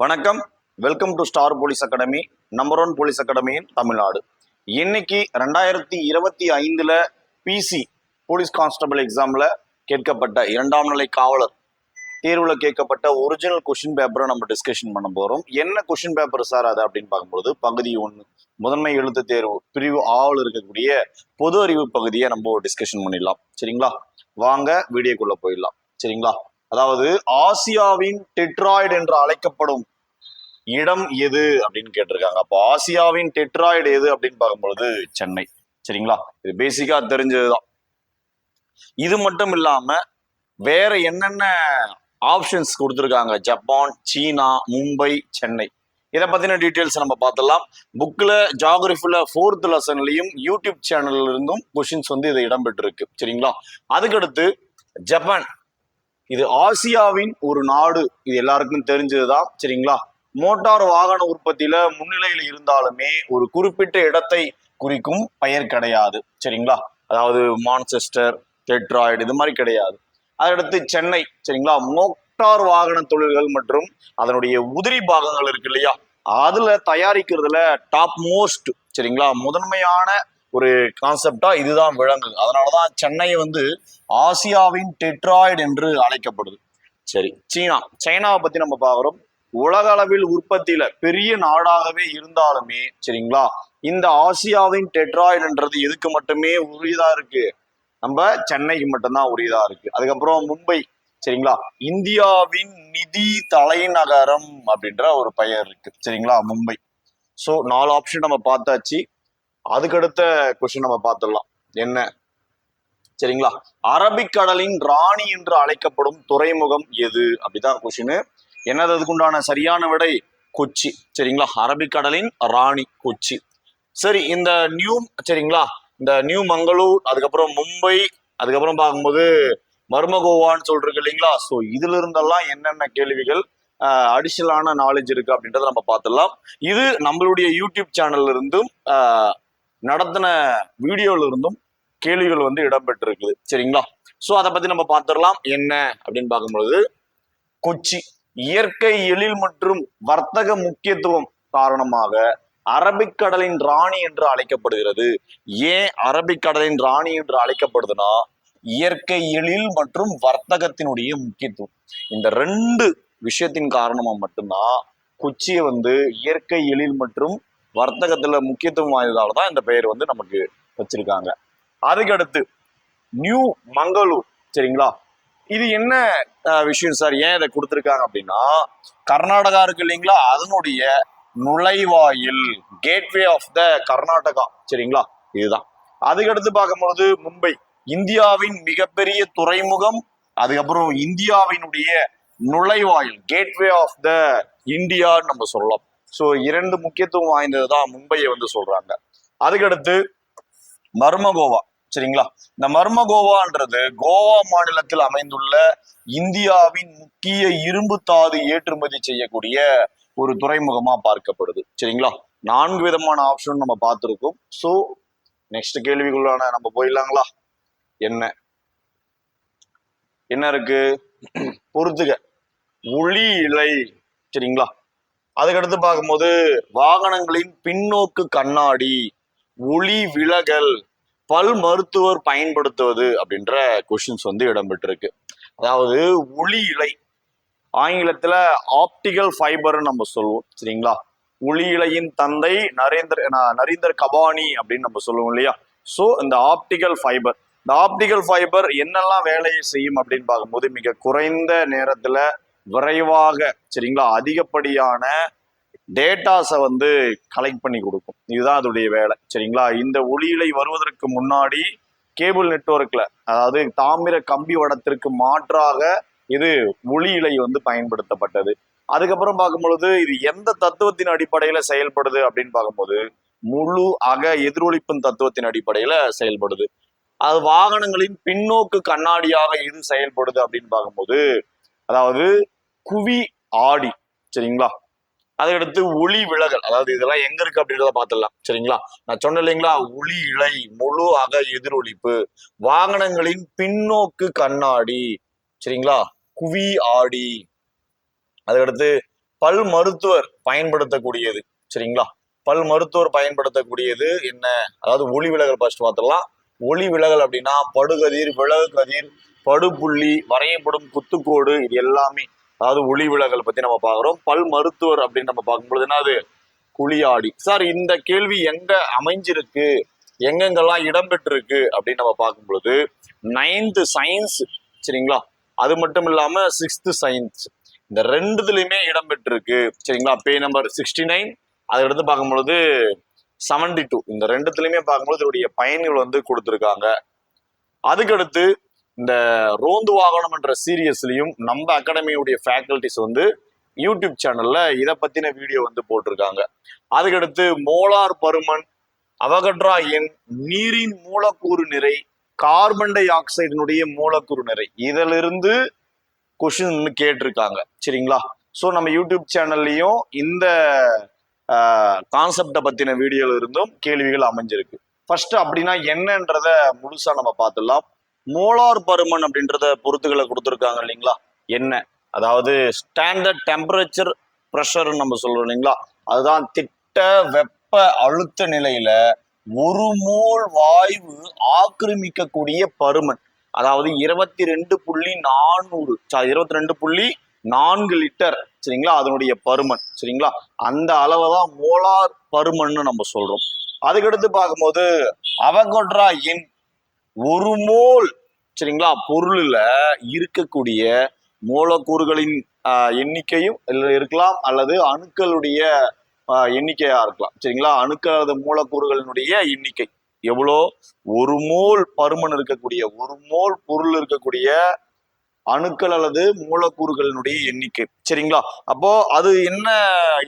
வணக்கம். Welcome to star police academy, number 1 police academy இன் தமிழ்நாடு. இன்னைக்கு 2025 PC police constable எக்ஸாம்ல கேட்கப்பட்ட 2ஆம் நிலை காவலர் தேர்வுல கேட்கப்பட்ட ஒரிஜினல் கொஸ்டின் பேப்பரை நம்ம டிஸ்கஷன் பண்ண போறோம். என்ன கொஸ்டின் பேப்பர் சார் அது அப்படின்னு பார்க்கும்போது, பகுதி 1 முதன்மை எழுத்து தேர்வு பிரிவு ஆவல் இருக்கக்கூடிய பொது அறிவு பகுதியை நம்ம டிஸ்கஷன் பண்ணிடலாம். சரிங்களா? வாங்க வீடியோக்குள்ள போயிடலாம். சரிங்களா? அதாவது ஆசியாவின் டெட்ராய்டு என்று அழைக்கப்படும் இடம் எது அப்படின்னு கேட்டிருக்காங்க. அப்போ ஆசியாவின் டெட்ராய்டு எது அப்படின்னு பார்க்கும்பொழுது சென்னை. சரிங்களா? இது பேசிக்கா தெரிஞ்சதுதான். இது மட்டும் இல்லாம வேற என்னென்ன ஆப்ஷன்ஸ் கொடுத்துருக்காங்க? ஜப்பான், சீனா, மும்பை, சென்னை. இதை பத்தின டீட்டெயில்ஸ் நம்ம பார்த்துடலாம். புக்ல ஜியாகிரபில 4th லெசன்லயும் யூடியூப் சேனல்ல இருந்தும் கொஸ்டின்ஸ் இதை இடம்பெற்றிருக்கு. சரிங்களா? அதுக்கடுத்து ஜப்பான், இது ஆசியாவின் ஒரு நாடு, இது எல்லாருக்கும் தெரிஞ்சதுதான். சரிங்களா? மோட்டார் வாகன உற்பத்தியில முன்னிலையில் இருந்தாலுமே ஒரு குறிப்பிட்ட இடத்தை குறிக்கும் பெயர் கிடையாது. சரிங்களா? அதாவது மான்செஸ்டர், டெட்ராய்டு இது மாதிரி கிடையாது. அதடுத்து சென்னை. சரிங்களா? மோட்டார் வாகன தொழில்கள் மற்றும் அதனுடைய உதிரி பாகங்கள் இருக்கு இல்லையா, அதுல தயாரிக்கிறதுல டாப் மோஸ்ட், சரிங்களா, முதன்மையான ஒரு கான்செப்டா இதுதான் விளங்குது. அதனாலதான் சென்னை ஆசியாவின் டெட்ராய்டு என்று அழைக்கப்படுது. சரி, சைனாவை பத்தி நம்ம பாக்குறோம். உலக அளவில் உற்பத்தியில பெரிய நாடாகவே இருந்தாலுமே, சரிங்களா, இந்த ஆசியாவின் டெட்ராய்டுன்றது எதுக்கு மட்டுமே உரியதா இருக்கு? நம்ம சென்னைக்கு மட்டும்தான் உரியதா இருக்கு. அதுக்கப்புறம் மும்பை. சரிங்களா? இந்தியாவின் நிதி தலைநகரம் அப்படின்ற ஒரு பெயர் இருக்கு. சரிங்களா? மும்பை. ஸோ 4 ஆப்ஷன் நம்ம பார்த்தாச்சு. அதுக்கடுத்த கொஸ்டின் நம்ம பார்த்துடலாம். என்ன? சரிங்களா? அரபிக்கடலின் ராணி என்று அழைக்கப்படும் துறைமுகம் எது அப்படிதான் கொஸ்டின். என்னது அதுக்குண்டான சரியான விடை? கொச்சி. சரிங்களா? அரபிக்கடலின் ராணி கொச்சி. சரி, இந்த சரிங்களா, இந்த நியூ மங்களூர், அதுக்கப்புறம் மும்பை, அதுக்கப்புறம் பார்க்கும்போது மர்மகோவான்னு சொல்றீங்க இல்லைங்களா? ஸோ இதுல இருந்தெல்லாம் என்னென்ன கேள்விகள் அடிஷனலான நாலேஜ் இருக்கு அப்படின்றத நம்ம பார்த்துடலாம். இது நம்மளுடைய யூடியூப் சேனல்ல இருந்தும் நடத்தின வீடியோல இருந்தும் கேள்விகள் இடம்பெற்றிருக்குது. சரிங்களா? ஸோ அதை பத்தி நம்ம பார்த்துடலாம். என்ன அப்படின்னு பார்க்கும்பொழுது, கொச்சி இயற்கை எழில் மற்றும் வர்த்தக முக்கியத்துவம் காரணமாக அரபிக்கடலின் ராணி என்று அழைக்கப்படுகிறது. ஏன் அரபிக்கடலின் ராணி என்று அழைக்கப்படுதுன்னா, இயற்கை எழில் மற்றும் வர்த்தகத்தினுடைய முக்கியத்துவம், இந்த 2 விஷயத்தின் காரணமா மட்டும்தான் கொச்சியை இயற்கை எழில் மற்றும் வர்த்தகத்துல முக்கியத்துவம் வாய்ந்ததால தான் இந்த பெயர் நமக்கு வச்சிருக்காங்க. அதுக்கடுத்து நியூ மங்களூர். சரிங்களா? இது என்ன விஷயம் சார், ஏன் இதை கொடுத்துருக்காங்க அப்படின்னா, கர்நாடகா இருக்கு இல்லைங்களா, அதனுடைய நுழைவாயில், கேட்வே ஆஃப் த கர்நாடகா. சரிங்களா? இதுதான். அதுக்கடுத்து பார்க்கும்போது மும்பை, இந்தியாவின் மிகப்பெரிய துறைமுகம், அதுக்கப்புறம் இந்தியாவினுடைய நுழைவாயில், கேட்வே ஆஃப் த இந்தியான்னு நம்ம சொல்லலாம். ஸோ 2 முக்கியத்துவம் வாய்ந்ததுதான் மும்பையை சொல்றாங்க. அதுக்கடுத்து மர்மகோவா. சரிங்களா? இந்த மர்மகோவான்றது கோவா மாநிலத்தில் அமைந்துள்ள இந்தியாவின் முக்கிய இரும்பு தாது ஏற்றுமதி செய்யக்கூடிய ஒரு துறைமுகமா பார்க்கப்படுது. சரிங்களா? 4 விதமான ஆப்ஷன் நம்ம பார்த்துருக்கோம். ஸோ நெக்ஸ்ட் கேள்விக்குள்ளான நம்ம போயிடலாங்களா? என்ன இருக்கு பொறுத்துக்க? ஒளி இழை. சரிங்களா? அதுக்கடுத்து பார்க்கும்போது வாகனங்களின் பின்னோக்கு கண்ணாடி, ஒளி விலகல், பல் மருத்துவர் பயன்படுத்துவது அப்படின்ற கொஸ்டின்ஸ் இடம்பெற்றிருக்கு. அதாவது ஒளி இழை ஆங்கிலத்துல ஆப்டிகல் ஃபைபர்னு நம்ம சொல்லுவோம். சரிங்களா? ஒளி இழையின் தந்தை நரேந்தர் கபானி அப்படின்னு நம்ம சொல்லுவோம் இல்லையா? ஸோ இந்த ஆப்டிகல் ஃபைபர் என்னெல்லாம் வேலையை செய்யும் அப்படின்னு பார்க்கும்போது, மிக குறைந்த நேரத்துல விரைவாக, சரிங்களா, அதிகப்படியான டேட்டாஸை கலெக்ட் பண்ணி கொடுக்கும். இதுதான் அதோடைய வேலை. சரிங்களா? இந்த ஒளியிலை வருவதற்கு முன்னாடி கேபிள் நெட்வொர்க்ல, அதாவது தாமிர கம்பி வடத்திற்கு மாற்றாக இது ஒளி இலை பயன்படுத்தப்பட்டது. அதுக்கப்புறம் பார்க்கும் பொழுது இது எந்த தத்துவத்தின் அடிப்படையில செயல்படுது அப்படின்னு பார்க்கும்போது, முழு அக எதிரொலிப்பின் தத்துவத்தின் அடிப்படையில செயல்படுது. அது வாகனங்களின் பின்னோக்கு கண்ணாடியாக இது செயல்படுது அப்படின்னு பார்க்கும்போது, அதாவது குவி ஆடி. சரிங்களா? அதுக்கடுத்து ஒளி விலகல், அதாவது இதெல்லாம் எங்க இருக்கு அப்படின்றத பார்த்துடலாம். சரிங்களா? நான் சொன்னேன் இல்லைங்களா, ஒளி இழை, முழு அக எதிரொலிப்பு, வாகனங்களின் பின்னோக்கு கண்ணாடி, சரிங்களா, குவி ஆடி, அதுக்கடுத்து பல் மருத்துவர் பயன்படுத்தக்கூடியது. சரிங்களா, பல் மருத்துவர் பயன்படுத்தக்கூடியது என்ன, அதாவது ஒளி விலகல் ஃபர்ஸ்ட் பார்த்துடலாம். ஒளி விலகல் அப்படின்னா படுகதிர், விலகு கதிர், படுபுள்ளி, வரையப்படும் குத்துக்கோடு, இது எல்லாமே அதாவது ஒளி விலகல் பத்தி நம்ம பார்க்குறோம். பல் மருத்துவர் அப்படின்னு நம்ம பார்க்கும்பொழுது என்னது, குழியாடி. சார் இந்த கேள்வி எங்க அமைஞ்சிருக்கு, எங்கெங்கெல்லாம் இடம்பெற்றிருக்கு அப்படின்னு நம்ம பார்க்கும் பொழுது 9th சயின்ஸ், சரிங்களா, அது மட்டும் இல்லாம 6th சயின்ஸ், இந்த ரெண்டுத்துலயுமே இடம்பெற்றிருக்கு. சரிங்களா, பேஜ் நம்பர் 69, அதை எடுத்து பார்க்கும்பொழுது 72, இந்த ரெண்டுத்துலயுமே பார்க்கும்போது இதோடைய பயன்கள் வந்து கொடுத்துருக்காங்க. அதுக்கடுத்து இந்த ரோந்து வாகனம் என்ற சீரியஸ்லயும் நம்ம அகாடமியுடைய ஃபேக்கல்டிஸ் வந்து யூடியூப் சேனல்ல இதை பத்தின வீடியோ வந்து போட்டிருக்காங்க. அதுக்கடுத்து மோலார் பருமன், அவகட்ரா எண், நீரின் மூலக்கூறு நிறை, கார்பன் டை ஆக்சைடினுடைய மூலக்கூறு நிறை, இதிலிருந்து கொஸ்டின் கேட்டிருக்காங்க. சரிங்களா, ஸோ நம்ம யூடியூப் சேனல்லையும் இந்த கான்செப்டை பத்தின வீடியோல இருந்தும் கேள்விகள் அமைஞ்சிருக்கு. ஃபர்ஸ்ட் அப்படின்னா என்னன்றத முழுசா நம்ம பார்த்துடலாம். மோலார் பருமன் அப்படின்றத பொறுத்துகளை கொடுத்துருக்காங்க இல்லைங்களா, என்ன, அதாவது ஸ்டாண்டர்ட் டெம்பரேச்சர் ப்ரெஷர் நம்ம சொல்றோம் இல்லைங்களா, அதுதான் திட்ட வெப்ப அழுத்த நிலையில ஒரு மோல் வாயு ஆக்கிரமிக்கக்கூடிய பருமன், அதாவது 22.4 லிட்டர். சரிங்களா, அதனுடைய பருமன். சரிங்களா, அந்த அளவை தான் மோலார் பருமன்னு நம்ம சொல்றோம். அதுக்கடுத்து பார்க்கும்போது அவகட்ரா எண், ஒரு மோல், சரிங்களா, பொருள்ல இருக்கக்கூடிய மூலக்கூறுகளின் எண்ணிக்கையும் இருக்கலாம், அல்லது அணுக்களுடைய எண்ணிக்கையா இருக்கலாம். சரிங்களா, அணுக்களது மூலக்கூறுகளினுடைய எண்ணிக்கை எவ்வளோ, ஒரு மோல் பருமன் இருக்கக்கூடிய, ஒரு மோல் பொருள் இருக்கக்கூடிய அணுக்கள் அல்லது மூலக்கூறுகளினுடைய எண்ணிக்கை. சரிங்களா, அப்போ அது என்ன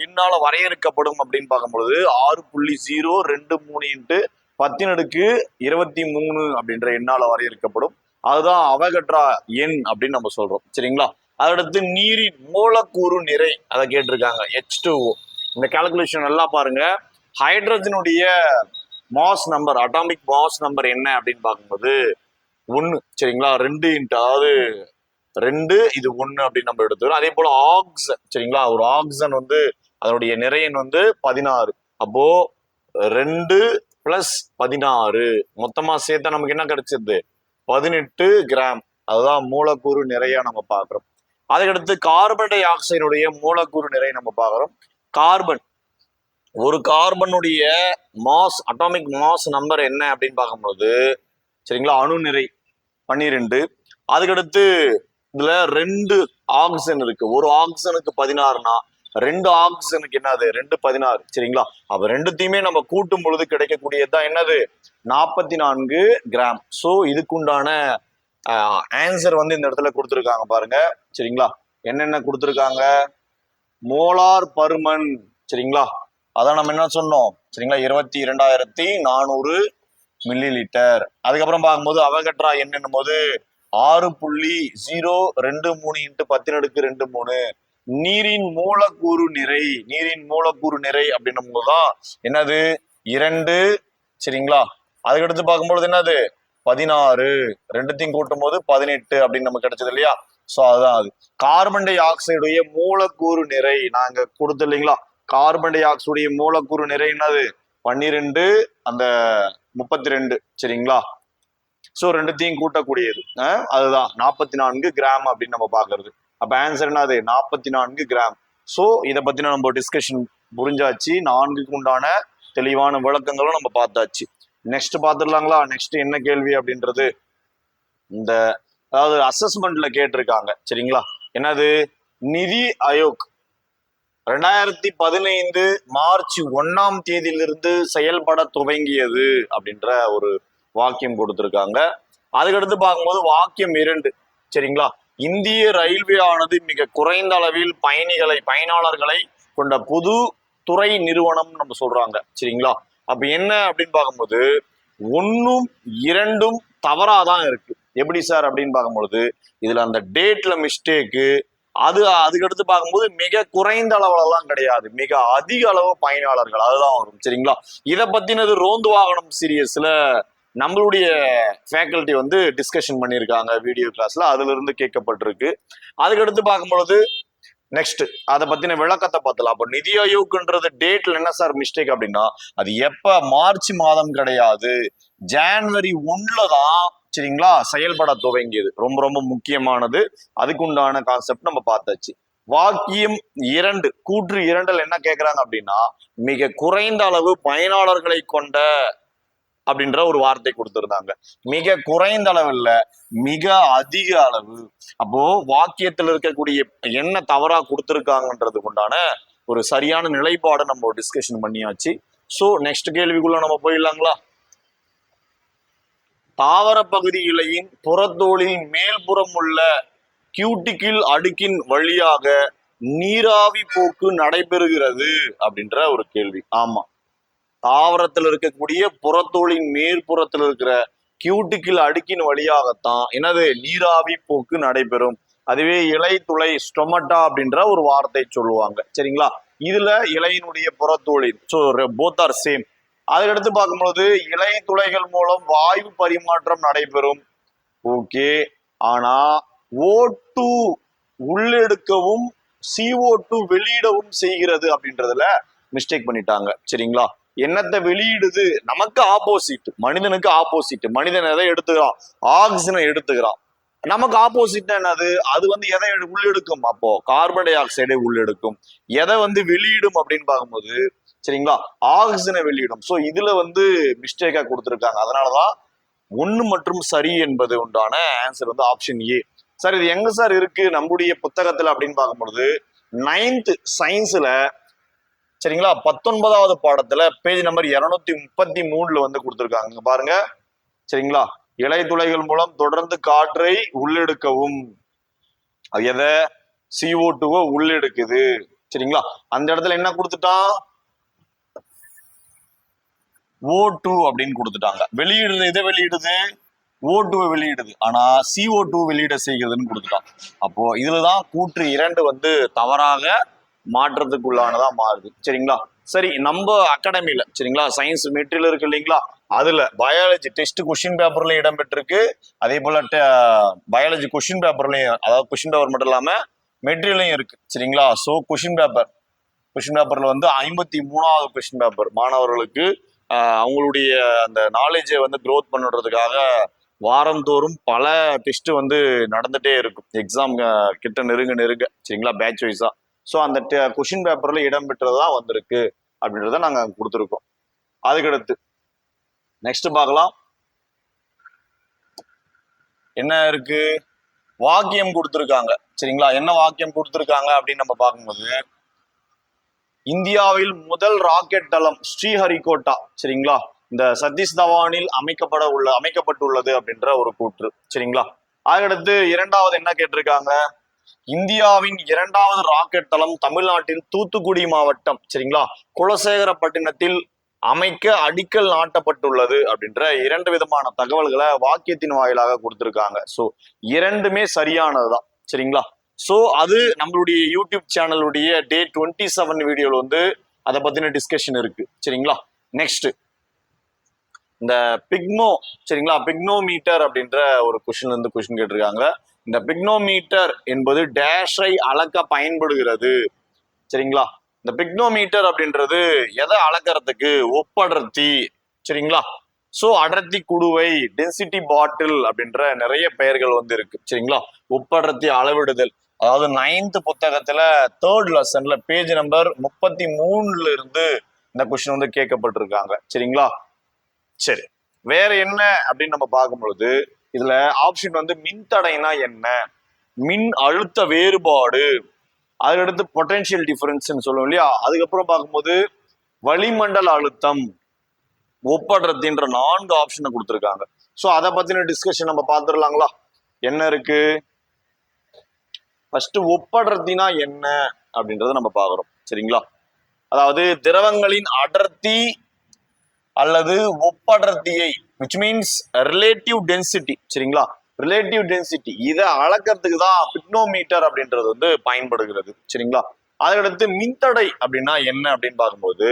என்னால வரையறுக்கப்படும் அப்படின்னு பார்க்கும்பொழுது 6.023 × 10⁻23 அப்படின்ற எண்ணால வரையறுக்கப்படும். அதுதான் அவகட்ரா எண் அப்படின்னு நம்ம சொல்றோம். சரிங்களா, அதடுத்து நீரின் மூலக்கூறு நிறை, அதை கேட்டிருக்காங்க, H2O. இந்த கால்குலேஷன் நல்லா பாருங்க. ஹைட்ரஜனுடைய mass number, atomic mass number என்ன அப்படின்னு பார்க்கும்போது 1. சரிங்களா, 2 அதாவது 2, இது 1 அப்படின்னு நம்ம எடுத்துக்கிறோம். அதே போல ஆக்சன், சரிங்களா, ஒரு ஆக்சன் வந்து அதனுடைய நிறையன் வந்து 16. அப்போ 2 + 16 மொத்தமா சேர்த்தா நமக்கு என்ன கிடைச்சது, 18 கிராம். அதுதான் மூலக்கூறு நிறையா நம்ம பார்க்கிறோம். அதுக்கடுத்து கார்பன் டை ஆக்சைடுடைய மூலக்கூறு நிறை நம்ம பார்க்கிறோம். கார்பன், ஒரு கார்பனுடைய மாஸ், அட்டாமிக் மாஸ் நம்பர் என்ன அப்படின்னு பார்க்கும்போது, சரிங்களா, அணு நிறை 12. அதுக்கடுத்து இதுல 2 ஆக்சிஜன் இருக்கு. ஒரு ஆக்சிஜனுக்கு 16னா 2 ஆக்சிஜனுக்கு என்னது, 2 16. சரிங்களா, அப்ப ரெண்டுத்தையுமே நம்ம கூட்டும் பொழுது கிடைக்கக்கூடியதுதான் என்னது, 44 கிராம். ஸோ இதுக்குண்டான ஆன்சர் வந்து இந்த இடத்துல கொடுத்துருக்காங்க பாருங்க. சரிங்களா, என்னென்ன கொடுத்துருக்காங்க, மோலார் பருமன். சரிங்களா, அதான் நம்ம என்ன சொன்னோம், சரிங்களா, 22,400 மில்லி லிட்டர். அதுக்கப்புறம் பார்க்கும்போது அவகட்ரா என்னன்னும் போது 6.023 × 10⁻23. நீரின் மூலக்கூறு நிறை, நீரின் மூலக்கூறு நிறை அப்படின்னும் போதுதான் என்னது, 2. சரிங்களா, அதுக்கடுத்து பார்க்கும்போது என்னது, 16. ரெண்டுத்தையும் கூட்டும் போது 18 அப்படின்னு நமக்கு கிடைச்சது இல்லையா. ஸோ அதுதான் அது. கார்பன் டை ஆக்சைடுடைய மூலக்கூறு நிறை நாங்க கொடுத்து இல்லைங்களா, கார்பன் டை ஆக்சைடுடைய மூலக்கூறு நிறை என்னது, 12 அந்த 32. சரிங்களா, ஸோ ரெண்டுத்தையும் கூட்டக்கூடியது அதுதான் 44 கிராம் அப்படின்னு நம்ம பார்க்கறது. அப்ப ஆன்சர் என்னது, 44 கிராம். ஸோ இதை பத்தின நம்ம டிஸ்கஷன் புரிஞ்சாச்சு. 4க்கு உண்டான தெளிவான விளக்கங்களும் நம்ம பார்த்தாச்சு. நெக்ஸ்ட் பார்த்துடலாங்களா. நெக்ஸ்ட் என்ன கேள்வி அப்படின்றது, இந்த அதாவது அசஸ்மெண்ட்ல கேட்டிருக்காங்க. சரிங்களா, என்னது, நிதி ஆயோக் 2015 மார்ச் 1ஆம் தேதியிலிருந்து செயல்பட துவங்கியது அப்படின்ற ஒரு வாக்கியம் கொடுத்திருக்காங்க. அதுக்கடுத்து பார்க்கும்போது வாக்கியம் 2, சரிங்களா, இந்திய ரயில்வே ஆனது மிக குறைந்த அளவில் பயனாளர்களை கொண்ட பொது துறை நிறுவனம் நம்ம சொல்றாங்க. சரிங்களா, அப்ப என்ன அப்படின்னு பார்க்கும்போது 1ம் 2ம் தவறாதான் இருக்கு. எப்படி சார் அப்படின்னு பார்க்கும்பொழுது இதுல அந்த டேட்ல மிஸ்டேக்கு, அதுக்கடுத்து பார்க்கும்போது மிக குறைந்த அளவுலாம் கிடையாது, மிக அதிக அளவு பயனாளர்கள் அதுதான் வரும். சரிங்களா, இதை பத்தினது ரோந்து வாகனம் சீரியஸ்ல நம்மளுடைய ஃபேக்கல்டி வந்து டிஸ்கஷன் பண்ணியிருக்காங்க வீடியோ கிளாஸ்ல, அதுல இருந்து கேட்கப்பட்டிருக்கு. அதுக்கடுத்து பார்க்கும்பொழுது நெக்ஸ்ட் அதை பத்தின விளக்கத்தை பார்த்தலாம். அப்போ நிதி ஆயோக்ன்றது டேட்ல என்ன சார் மிஸ்டேக் அப்படின்னா, அது எப்ப மார்ச் மாதம் கிடையாது, ஜான்வரி 1 தான் சரிங்களா செயல்பட துவங்கியது. ரொம்ப ரொம்ப முக்கியமானது. அதுக்கு உண்டான கான்செப்ட் நம்ம பார்த்தாச்சு. வாக்கியம் 2 கூற்று 2ல் என்ன கேட்கிறாங்க அப்படின்னா, மிக குறைந்த அளவு பயனாளர்களை கொண்ட அப்படின்ற ஒரு வார்த்தை கொடுத்திருந்தாங்க. மிக குறைந்த அளவில் மிக அதிக அளவு. அப்போ வாக்கியத்தில் இருக்கக்கூடிய என்ன தவறா கொடுத்திருக்காங்கன்றதுக்கு உண்டான ஒரு சரியான நிலைப்பாடு நம்ம டிஸ்கஷன் பண்ணியாச்சு. சோ நெக்ஸ்ட் கேள்விக்குள்ள நம்ம போயிடலாங்களா? தாவர பகுதி இலையின் புறத்தோலில் மேல்புறம் உள்ள கியூட்டிக்கிள் அடுக்கின் வழியாக நீராவி போக்கு நடைபெறுகிறது அப்படின்ற ஒரு கேள்வி. ஆமா, தாவரத்தில் இருக்கக்கூடிய புறத்தோலின் மேற்புறத்தில் இருக்கிற கியூட்டிக்கிள் அடுக்கின் வழியாகத்தான் என்னது நீராவி போக்கு நடைபெறும். அதுவே இலை துளை ஸ்டொமட்டா அப்படின்ற ஒரு வார்த்தை சொல்லுவாங்க. சரிங்களா? இதுல இலையினுடைய புறத்தோலின் போத் ஆர் சேம். அதுக்கடுத்து பார்க்கும்போது இலை துளைகள் மூலம் வாயு பரிமாற்றம் நடைபெறும். ஓகே, ஆனா O2 உள்ளெடுக்கவும் CO2 வெளியிடவும் செய்கிறது அப்படின்றதுல மிஸ்டேக் பண்ணிட்டாங்க. சரிங்களா? என்னத்தை வெளியிடுது? நமக்கு ஆப்போசிட், மனிதனுக்கு ஆப்போசிட். மனிதன் எதை எடுத்துக்கிறான்? ஆக்சிஜனை எடுத்துக்கிறான். நமக்கு ஆப்போசிட் என்னது? அது எதை உள்ளெடுக்கும்? அப்போ கார்பன் டை ஆக்சைடை உள்ளெடுக்கும். எதை வெளியிடும் அப்படின்னு பார்க்கும்போது சரிங்களா ஆக்சிஜனை வெளியிடும். ஸோ இதுல மிஸ்டேக்கா கொடுத்துருக்காங்க. அதனாலதான் 1 மற்றும் சரி என்பது உண்டான ஆன்சர் ஆப்ஷன் ஏ. சார் இது எங்க சார் இருக்கு நம்முடைய புத்தகத்துல அப்படின்னு பார்க்கும்பொழுது 9th சயின்ஸ்ல சரிங்களா 19வது பாடத்துல பேஜ் நம்பர் 233 கொடுத்திருக்காங்க பாருங்க. சரிங்களா? இலை துளைகள் மூலம் தொடர்ந்து காற்றை உள்ளெடுக்கவும், எதை CO2 உள்ளெடுக்குது. சரிங்களா? அந்த இடத்துல என்ன கொடுத்துட்டான்? O2 அப்படின்னு கொடுத்துட்டாங்க. வெளியிடுறது எதை வெளியிடுது? O2 வெளியிடுது. ஆனா CO2 வெளியிட செய்கிறதுன்னு கொடுத்துட்டான். அப்போ இதுலதான் கூற்று 2 தவறாக மாற்றத்துக்குள்ளானதா மாறுது. சரிங்களா? சரி, நம்ம அகாடமில சரிங்களா சயின்ஸ் மெட்டீரியல் இருக்கு இல்லைங்களா, அதுல பயாலஜி டெஸ்ட் கொஸ்டின் பேப்பர்ல இடம் பெற்றிருக்கு. அதே போல பயாலஜி கொஸ்டின் பேப்பர்லயும், அதாவது கொஸ்டின் பேப்பர் மட்டும் இல்லாம மெட்டீரியலையும் இருக்கு. சரிங்களா? ஸோ கொஸ்டின் பேப்பர்ல 53வது கொஸ்டின் பேப்பர் மாணவர்களுக்கு அவங்களுடைய அந்த நாலேஜை க்ரோத் பண்ணுறதுக்காக வாரந்தோறும் பல டெஸ்ட் நடந்துட்டே இருக்கும். எக்ஸாம் கிட்ட நெருங்க சரிங்களா பேட்ச் வைஸா. ஸோ அந்த கொஸ்டின் பேப்பர்ல இடம் பெற்றதான் வந்திருக்கு அப்படின்றத நாங்க கொடுத்துருக்கோம். அதுக்கடுத்து நெக்ஸ்ட் பார்க்கலாம். என்ன இருக்கு? வாக்கியம் கொடுத்துருக்காங்க. சரிங்களா? என்ன வாக்கியம் கொடுத்துருக்காங்க அப்படின்னு நம்ம பார்க்கும்போது, இந்தியாவில் முதல் ராக்கெட் தளம் ஸ்ரீஹரிகோட்டா சரிங்களா இந்த சதீஷ் தவானில் அமைக்கப்பட்டுள்ளது அப்படின்ற ஒரு கூற்று. சரிங்களா? அதுக்கடுத்து 2வது என்ன கேட்டிருக்காங்க? இந்தியாவின் 2வது ராக்கெட் தளம் தமிழ்நாட்டில் தூத்துக்குடி மாவட்டம் சரிங்களா குலசேகரப்பட்டினத்தில் அமைக்க அடிக்கல் நாட்டப்பட்டுள்ளது அப்படின்ற 2 விதமான தகவல்களை வாக்கியத்தின் வாயிலாக கொடுத்திருக்காங்க. ஸோ 2மே சரியானதுதான். சரிங்களா? ஸோ அது நம்மளுடைய யூடியூப் சேனலுடைய டே 27 வீடியோல அதை பத்தின டிஸ்கஷன் இருக்கு. சரிங்களா? நெக்ஸ்ட் இந்த பிக்னோ சரிங்களா பிக்னோமீட்டர் அப்படின்ற ஒரு கொஸ்டின் கேட்டிருக்காங்க. இந்த பிக்னோமீட்டர் என்பது டேஷை அளக்க பயன்படுகிறது. சரிங்களா? இந்த பிக்னோமீட்டர் அப்படின்றது எதை அளக்கிறதுக்கு? ஒப்படர்த்தி. சரிங்களா? சோ அடர்த்தி குடுவை, டென்சிட்டி பாட்டில் அப்படின்ற நிறைய பெயர்கள் இருக்கு. சரிங்களா? ஒப்படர்த்தி அளவிடுதல், அதாவது 9th புத்தகத்துல 3rd லெசன்ல பேஜ் நம்பர் 33 இருந்து இந்த கொஸ்டின் கேட்கப்பட்டிருக்காங்க. சரிங்களா? சரி, வேற என்ன அப்படின்னு நம்ம பார்க்கும் பொழுது இதுல ஆப்ஷன் மின்தடைனா என்ன, மின் அழுத்த வேறுபாடு, அதுக்கடுத்து பொட்டன்ஷியல் டிஃபரன்ஸ் சொல்லுவோம் இல்லையா, அதுக்கப்புறம் பார்க்கும்போது வளிமண்டல அழுத்தம், ஒப்படர்த்தின்ற 4 ஆப்ஷனை கொடுத்துருக்காங்க. ஸோ அதை பத்தின டிஸ்கஷன் நம்ம பார்த்துடலாங்களா? என்ன இருக்கு? ஃபர்ஸ்ட் ஒப்படர்த்தினா என்ன அப்படின்றத நம்ம பார்க்குறோம். சரிங்களா? அதாவது திரவங்களின் அடர்த்தி அல்லது ஒப்படர்த்தியை, விச் மீன்ஸ் ரிலேட்டிவ் டென்சிட்டி. சரிங்களா? ரிலேட்டிவ் டென்சிட்டி இதை அளக்கிறதுக்கு தான் பிக்னோமீட்டர் அப்படின்றது பயன்படுகிறது. சரிங்களா? அதுக்கடுத்து மின்தடை அப்படின்னா என்ன அப்படின்னு பார்க்கும்போது,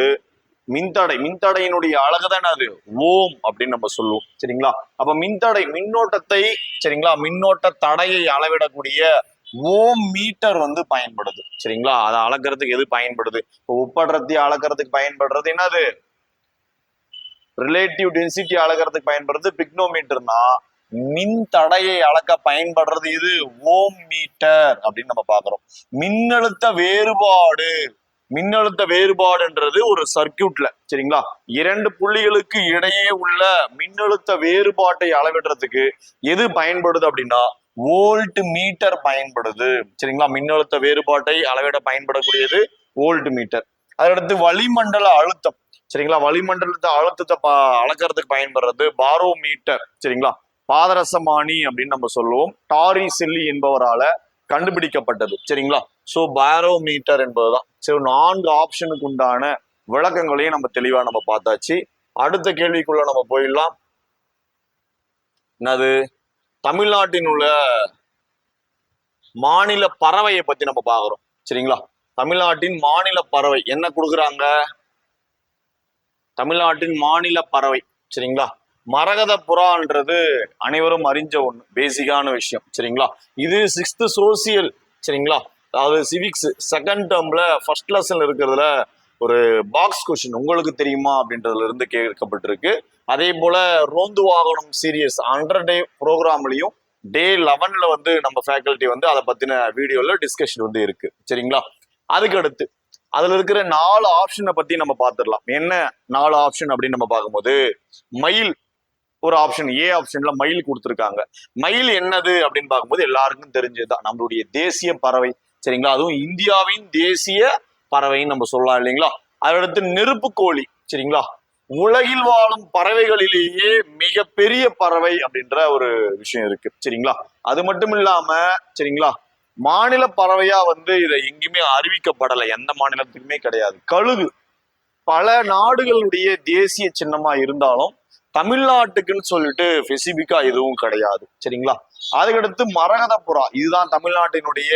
மின்தடையினுடைய அழகு தானே அது ஓம் அப்படின்னு நம்ம சொல்லுவோம். சரிங்களா? அப்ப மின்தடை மின்னோட்டத்தை சரிங்களா மின்னோட்ட தடையை அளவிடக்கூடிய ஓம் மீட்டர் வந்து பயன்படுது. சரிங்களா, அதை அளக்கிறதுக்கு எது பயன்படுது? இப்போ உப்படர்த்தி அளக்கிறதுக்கு பயன்படுறது என்னது? ரிலேட்டிவ் டென்சிட்டி அளக்கிறதுக்கு பயன்படுறது பிக்னோமீட்டர்னா, மின் தடையை அளக்க பயன்படுறது இது ஓம் மீட்டர் அப்படின்னு நம்ம பாக்குறோம். மின்னழுத்த வேறுபாடுன்றது ஒரு சர்க்கியூட்ல, சரிங்களா, இரண்டு புள்ளிகளுக்கு இடையே உள்ள மின்னழுத்த வேறுபாட்டை அளவிடுறதுக்கு எது பயன்படுது அப்படின்னா வோல்ட் மீட்டர் பயன்படுது. சரிங்களா, மின்னழுத்த வேறுபாட்டை அளவிட பயன்படக்கூடியது வோல்ட் மீட்டர். அதற்கு வளிமண்டல அழுத்தம், சரிங்களா, வளிமண்டலத்தை அழுத்தத்தை அளக்கிறதுக்கு பயன்படுறது பாரோ மீட்டர். சரிங்களா, பாதரசமானி அப்படின்னு நம்ம சொல்லுவோம். டாரி செல்லி என்பவரால கண்டுபிடிக்கப்பட்டது. சரிங்களா, சோ பாரோ மீட்டர் என்பதுதான். சரி, 4 ஆப்ஷனுக்கு உண்டான விளக்கங்களையும் நம்ம தெளிவா நம்ம பார்த்தாச்சு. அடுத்த கேள்விக்குள்ள நம்ம போயிடலாம். என்னது? தமிழ்நாட்டின் உள்ள மாநில பறவையை பத்தி நம்ம பாக்குறோம். சரிங்களா, தமிழ்நாட்டின் மாநில பறவை என்ன கொடுக்குறாங்க? தமிழ்நாட்டின் மாநில பறவை, சரிங்களா, மரகத புறான்றது அனைவரும் அறிஞ்ச ஒண்ணு, பேசிக்கான விஷயம். சரிங்களா, இது 6th சோசியல், சரிங்களா, அதாவது சிவிக்ஸ் செகண்ட் டேர்ம்ல ஃபர்ஸ்ட் லெசன்ல இருக்கிறதுல ஒரு பாக்ஸ் கொஸ்டின் உங்களுக்கு தெரியுமா அப்படின்றதுல இருந்து கேட்கப்பட்டிருக்கு. அதே போல ரோந்து வாகனம் சீரியஸ் 100 டே ப்ரோக்ராம்லயும் டே 11ல வந்து நம்ம ஃபேக்கல்டி வந்து அதை பத்தின வீடியோல டிஸ்கஷன் வந்து இருக்கு. சரிங்களா, அதுக்கு அடுத்து அதுல இருக்கிற 4 ஆப்ஷனை பத்தி நம்ம பார்த்துடலாம். என்ன 4 ஆப்ஷன் அப்படின்னு நம்ம பார்க்கும்போது, மயில் ஒரு ஆப்ஷன், ஏ ஆப்ஷன்ல மயில் கொடுத்துருக்காங்க. மயில் என்னது அப்படின்னு பார்க்கும்போது எல்லாருக்கும் தெரிஞ்சதுதான், நம்மளுடைய தேசிய பறவை. சரிங்களா, அதுவும் இந்தியாவின் தேசிய பறவைன்னு நம்ம சொல்லலாம் இல்லைங்களா. அதடுத்து நெருப்பு கோழி, சரிங்களா, உலகில் வாழும் பறவைகளிலேயே மிக பெரிய பறவை அப்படின்ற ஒரு விஷயம் இருக்கு. சரிங்களா, அது மட்டும் இல்லாம, சரிங்களா, மாநில பறவையா வந்து இதை எங்கேயுமே அறிவிக்கப்படலை, எந்த மாநிலத்துக்குமே கிடையாது. கழுகு பல நாடுகளுடைய தேசிய சின்னமா இருந்தாலும் தமிழ்நாட்டுக்குன்னு சொல்லிட்டு ஸ்பெசிபிக்கா எதுவும் கிடையாது. சரிங்களா, அதுக்கடுத்து மரகத புறா, இதுதான் தமிழ்நாட்டினுடைய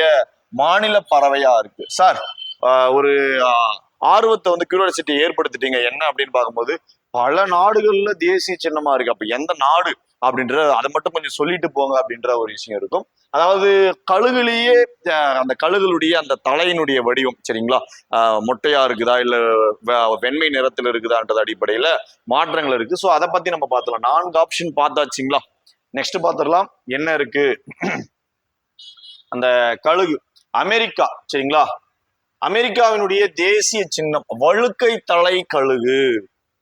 மாநில பறவையா இருக்கு. சார், ஒரு ஆர்வத்தை வந்து கியூரியாசிட்டி ஏற்படுத்திட்டீங்க. என்ன அப்படின்னு பார்க்கும்போது பல நாடுகள்ல தேசிய சின்னமா இருக்கு, அப்ப எந்த நாடு அப்படின்ற அதை மட்டும் கொஞ்சம் சொல்லிட்டு போங்க அப்படின்ற ஒரு விஷயம் இருக்கும். அதாவது கழுகுலேயே அந்த கழுகுடைய அந்த தலையினுடைய வடிவம், சரிங்களா, மொட்டையா இருக்குதா இல்ல வெண்மை நிறத்தில் இருக்குதான்றது அடிப்படையில மாற்றங்கள் இருக்கு. ஸோ அதை பத்தி நம்ம பார்த்துலாம். 4 ஆப்ஷன் பார்த்தாச்சுங்களா. நெக்ஸ்ட் பார்த்துடலாம் என்ன இருக்கு. அந்த கழுகு அமெரிக்கா, சரிங்களா, அமெரிக்காவினுடைய தேசிய சின்னம் வழுக்கை தலை கழுகு.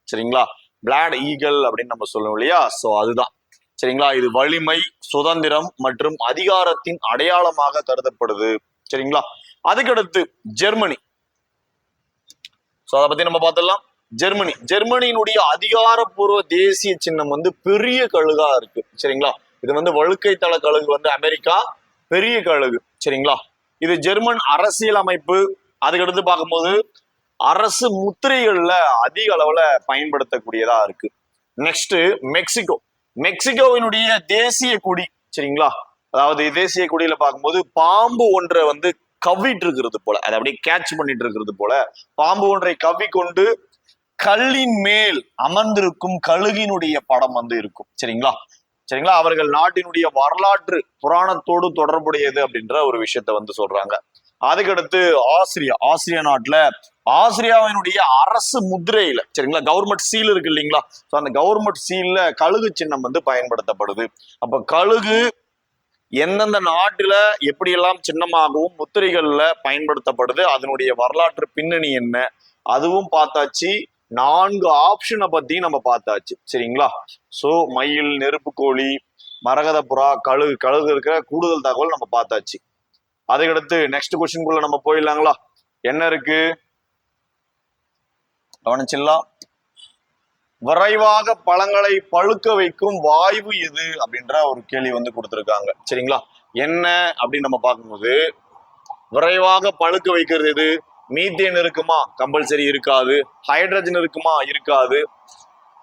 சரிங்களா, பிளாட் ஈகல் அப்படின்னு நம்ம சொல்லுவோம் இல்லையா. சோ அதுதான். சரிங்களா, இது வலிமை, சுதந்திரம் மற்றும் அதிகாரத்தின் அடையாளமாக கருதப்படுது. சரிங்களா, அதுக்கடுத்து ஜெர்மனி. சோ அதை பத்தி நம்ம பார்த்துடலாம். ஜெர்மனியினுடைய அதிகாரப்பூர்வ தேசிய சின்னம் வந்து பெரிய கழுகா இருக்கு. சரிங்களா, இது வந்து வழுக்கை தலை கழுகு வந்து அமெரிக்கா பெரிய கழுகு. சரிங்களா, இது ஜெர்மன் அரசியல் அமைப்பு. அதுக்கடுத்து பார்க்கும்போது அரசு முத்திரைகள்ல அதிக அளவுல பயன்படுத்தக்கூடியதா இருக்கு. நெக்ஸ்ட் மெக்சிகோவினுடைய தேசிய கொடி, சரிங்களா, அதாவது தேசிய கொடியில பார்க்கும்போது பாம்பு ஒன்றை வந்து கவ்விட்டு இருக்கிறது போல, அதை அப்படியே கேட்ச் பண்ணிட்டு இருக்கிறது போல பாம்பு ஒன்றை கவ்வி கொண்டு கல்லின் மேல் அமர்ந்திருக்கும் கழுகினுடைய படம் வந்து இருக்கும். சரிங்களா, அவர்கள் நாட்டினுடைய வரலாற்று புராணத்தோடு தொடர்புடையது அப்படின்ற ஒரு விஷயத்த வந்து சொல்றாங்க. அதுக்கடுத்து ஆஸ்திரியா நாட்டுல ஆஸ்திரியாவினுடைய அரசு முத்திரையில, சரிங்களா, கவர்மெண்ட் சீல் இருக்கு இல்லைங்களா. ஸோ அந்த கவர்மெண்ட் சீல்ல கழுகு சின்னம் வந்து பயன்படுத்தப்படுது. அப்ப கழுகு எந்தெந்த நாட்டுல எப்படியெல்லாம் சின்னமாகவும் முத்திரைகள்ல பயன்படுத்தப்படுது, அதனுடைய வரலாற்று பின்னணி என்ன, அதுவும் பார்த்தாச்சு. 4 ஆப்ஷனை பத்தி நம்ம பார்த்தாச்சு. சரிங்களா, சோ மயில், நெருப்பு கோழி, மரகத புறா, கழுகு இருக்கிற கூடுதல் தகவல் நம்ம பார்த்தாச்சு. அதுக்கடுத்து நெக்ஸ்ட் கொஸ்டின்குள்ள நம்ம போயிடலாங்களா. என்ன இருக்கு கவனிச்சிடலாம். விரைவாக பழங்களை பழுக்க வைக்கும் வாயு எது அப்படின்ற ஒரு கேள்வி வந்து கொடுத்துருக்காங்க. சரிங்களா, என்ன அப்படின்னு நம்ம பார்க்கும்போது விரைவாக பழுக்க வைக்கிறது எது? மீத்தேன் இருக்குமா? கம்பல்சரி இருக்காது. ஹைட்ரஜன் இருக்குமா? இருக்காது.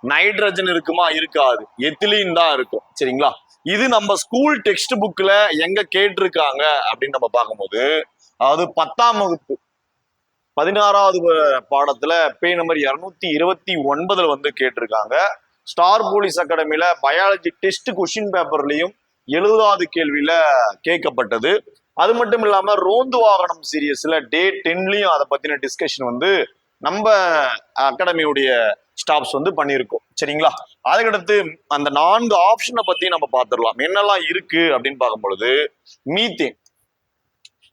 நைட்ரஜன் இருக்குமா? இருக்காது. எத்திலீன் தான் இருக்கும். சரிங்களா, இது நம்ம ஸ்கூல் டெக்ஸ்ட் புக்ல எங்க கேட்டிருக்காங்க அப்படின்னு நம்ம பார்க்கும்போது, அதாவது 10ஆம் வகுப்பு 16வது பாடத்துல பே நம்பர் 229 வந்து கேட்டிருக்காங்க. ஸ்டார் போலீஸ் அகாடமில பயாலஜி டெஸ்ட் கொஸ்டின் பேப்பர்லயும் 70வது கேள்வியில கேட்கப்பட்டது. அது மட்டும் இல்லாம ரோந்து வாகனம் சீரியஸ்ல டே 10லயும் அதை பத்தின டிஸ்கஷன் வந்து நம்ம அகாடமியுடைய ஸ்டாப்ஸ் வந்து பண்ணியிருக்கோம். சரிங்களா? அதுக்கடுத்து அந்த 4 ஆப்ஷனை பத்தி நம்ம பார்த்துடலாம். என்னெல்லாம் இருக்கு அப்படின்னு பார்க்கும் பொழுது, மீத்தேன்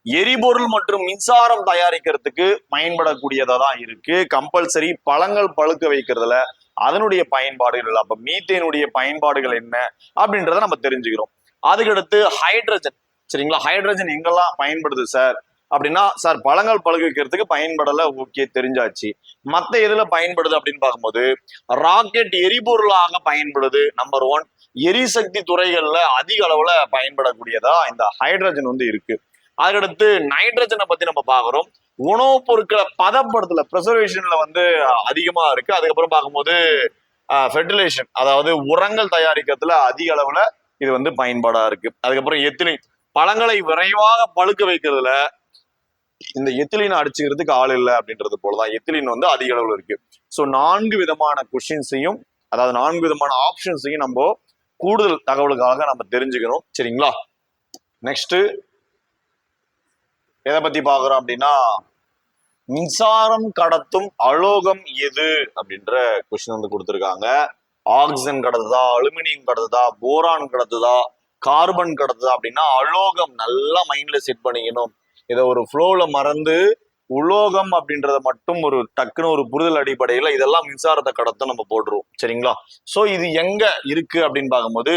எரிபொருள் மற்றும் மின்சாரம் தயாரிக்கிறதுக்கு பயன்படக்கூடியதா தான் இருக்கு. கம்பல்சரி பழங்கள் பழுக்க வைக்கிறதுல அதனுடைய பயன்பாடுகள் இல்லை. அப்ப மீத்தேனுடைய பயன்பாடுகள் என்ன அப்படின்றத நம்ம தெரிஞ்சுக்கிறோம். அதுக்கடுத்து ஹைட்ரஜன். சரிங்களா? ஹைட்ரஜன் எங்கெல்லாம் பயன்படுது சார் அப்படின்னா, சார் பழங்கள் பழுக்க வைக்கிறதுக்கு பயன்படல, ஓகே தெரிஞ்சாச்சு. மத்த எதுல பயன்படுது அப்படின்னு பார்க்கும்போது, ராக்கெட் எரிபொருளாக பயன்படுது. நம்பர் 1. எரிசக்தி துறைகள்ல அதிக அளவுல பயன்படக்கூடியதா இந்த ஹைட்ரஜன் வந்து இருக்கு. அதுக்கடுத்து நைட்ரஜனை பத்தி நம்ம பாக்குறோம். உணவுப் பொருட்களை பதப்படுத்தல, ப்ரிசர்வேஷன்ல வந்து அதிகமா இருக்கு. அதுக்கப்புறம் பார்க்கும்போது ஃபெர்டிலேஷன், அதாவது உரங்கள் தயாரிக்கிறதுல அதிக அளவுல இது வந்து பயன்பாடா இருக்கு. அதுக்கப்புறம் எத்திலின், பழங்களை விரைவாக பழுக்க வைக்கிறதுல இந்த எத்திலின் அடிச்சுக்கிறதுக்கு ஆள் இல்லை அப்படின்றது போலதான் எத்திலின் வந்து அதிக அளவுல இருக்கு. ஸோ 4 விதமான கொஸ்டின்ஸையும், அதாவது 4 விதமான ஆப்ஷன்ஸையும் நம்ம கூடுதல் தகவலுக்காக நம்ம தெரிஞ்சுக்கணும். சரிங்களா? நெக்ஸ்ட் எதை பத்தி பாக்குறோம் அப்படின்னா, மின்சாரம் கடத்தும் அலோகம் எது அப்படின்ற கொஸ்டின் வந்து கொடுத்துருக்காங்க. ஆக்சிஜன் கடத்துதா, அலுமினியம் கடத்துதா, போரான் கடத்துதா, கார்பன் கடத்துதா அப்படின்னா அலோகம் நல்லா மைண்ட்ல செட் பண்ணிக்கணும். இதை ஒரு ஃப்ளோல மறந்து உலோகம் அப்படின்றத மட்டும் ஒரு டக்குன்னு ஒரு புரிதல் அடிப்படையில இதெல்லாம் மின்சாரத்தை கடத்த நம்ம போட்டுருவோம். சரிங்களா? சோ இது எங்க இருக்கு அப்படின்னு பார்க்கும்போது